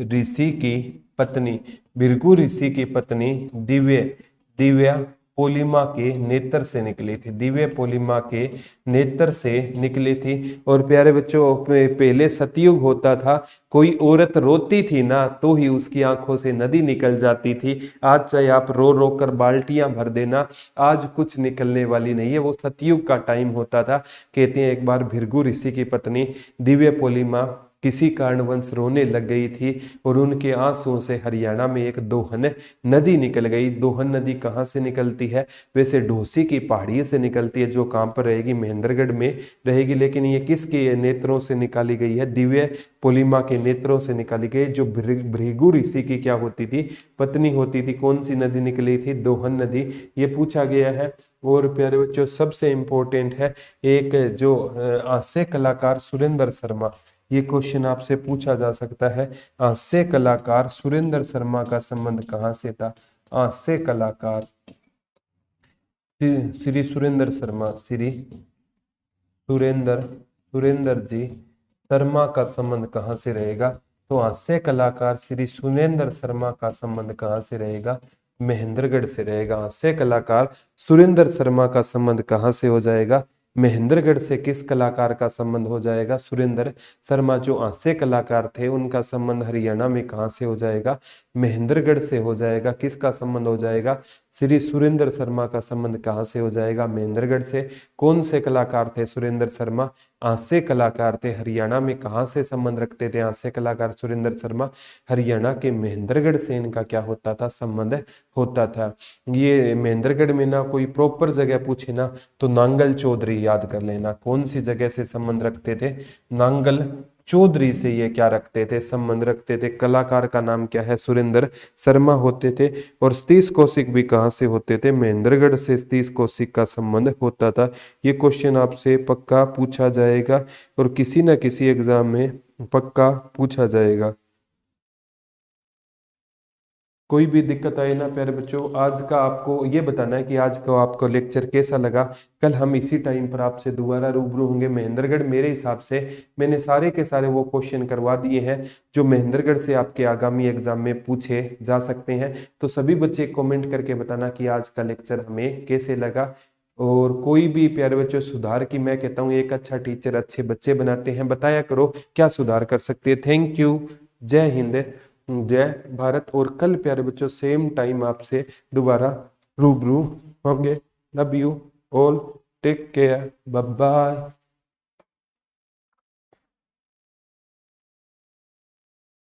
S1: ऋषि की पत्नी, भृगु ऋषि की पत्नी दिव्या पोलिमा के नेत्र से निकली थी, दिव्य पोलिमा के नेत्र से निकली थी। और प्यारे बच्चों, पहले सतयुग होता था, कोई औरत रोती थी ना, तो ही उसकी आंखों से नदी निकल जाती थी। आज चाहे आप रो रो कर बाल्टियां भर देना, आज कुछ निकलने वाली नहीं है। वो सतयुग का टाइम होता था। कहते हैं एक बार भृगु ऋषि की पत्नी दिव्य पोलिमा किसी कारणवश रोने लग गई थी और उनके आंसुओं से हरियाणा में एक दोहन नदी निकल गई। दोहन नदी कहाँ से निकलती है? वैसे ढोसी की पहाड़ी से निकलती है, जो कहाँ पर रहेगी? महेंद्रगढ़ में रहेगी। लेकिन ये किसके नेत्रों से निकाली गई है? दिव्य पोलिमा के नेत्रों से निकाली गई, जो भृगु ऋषि की क्या होती थी? पत्नी होती थी। कौन सी नदी निकली थी? दोहन नदी, ये पूछा गया है। और प्यारे बच्चों सबसे इंपॉर्टेंट है एक जो हास्य कलाकार सुरेंद्र शर्मा, ये क्वेश्चन आपसे पूछा जा सकता है। हास्य कलाकार सुरेंद्र शर्मा का संबंध कहाँ से था? हास्य कलाकार श्री सुरेंद्र शर्मा, श्री सुरेंद्र जी शर्मा का संबंध कहाँ से रहेगा? तो हास्य कलाकार श्री सुरेंद्र शर्मा का संबंध कहाँ से रहेगा? महेंद्रगढ़ से रहेगा। हास्य कलाकार सुरेंद्र शर्मा का संबंध कहाँ से हो जाएगा? महेंद्रगढ़ से। किस कलाकार का संबंध हो जाएगा? सुरेंद्र शर्मा जो हास्य कलाकार थे उनका संबंध हरियाणा में कहाँ से हो जाएगा? महेंद्रगढ़ से हो जाएगा। किसका संबंध हो जाएगा? श्री सुरेंद्र शर्मा का संबंध कहाँ से हो जाएगा? महेंद्रगढ़ से। कौन से कलाकार थे सुरेंद्र शर्मा? हास्य कलाकार थे। हरियाणा में कहाँ से संबंध रखते थे हास्य कलाकार सुरेंद्र शर्मा? हरियाणा के महेंद्रगढ़ से इनका क्या होता था? संबंध होता था। ये महेंद्रगढ़ में ना कोई प्रॉपर जगह पूछे ना तो नांगल चौधरी याद कर लेना। कौन सी जगह से संबंध रखते थे? नांगल चौधरी से ये क्या रखते थे? संबंध रखते थे। कलाकार का नाम क्या है? सुरेंद्र शर्मा होते थे। और सतीश कौशिक भी कहाँ से होते थे? महेंद्रगढ़ से सतीश कौशिक का संबंध होता था। ये क्वेश्चन आपसे पक्का पूछा जाएगा और किसी न किसी एग्जाम में पक्का पूछा जाएगा। कोई भी दिक्कत आए ना प्यारे बच्चों, आज का आपको ये बताना है कि आज का आपको लेक्चर कैसा लगा। कल हम इसी टाइम पर आपसे दोबारा रूबरू होंगे। महेंद्रगढ़ मेरे हिसाब से मैंने सारे के सारे वो क्वेश्चन करवा दिए हैं जो महेंद्रगढ़ से आपके आगामी एग्जाम में पूछे जा सकते हैं। तो सभी बच्चे कमेंट करके बताना कि आज का लेक्चर हमें कैसे लगा। और कोई भी प्यारे बच्चों सुधार की, मैं कहता हूँ एक अच्छा टीचर अच्छे बच्चे बनाते हैं। बताया करो क्या सुधार कर सकते हैं। Thank you. जय हिंद, जय भारत। और कल प्यारे बच्चों सेम टाइम आपसे दोबारा रूबरू होंगे। Love you all, take care, bye bye.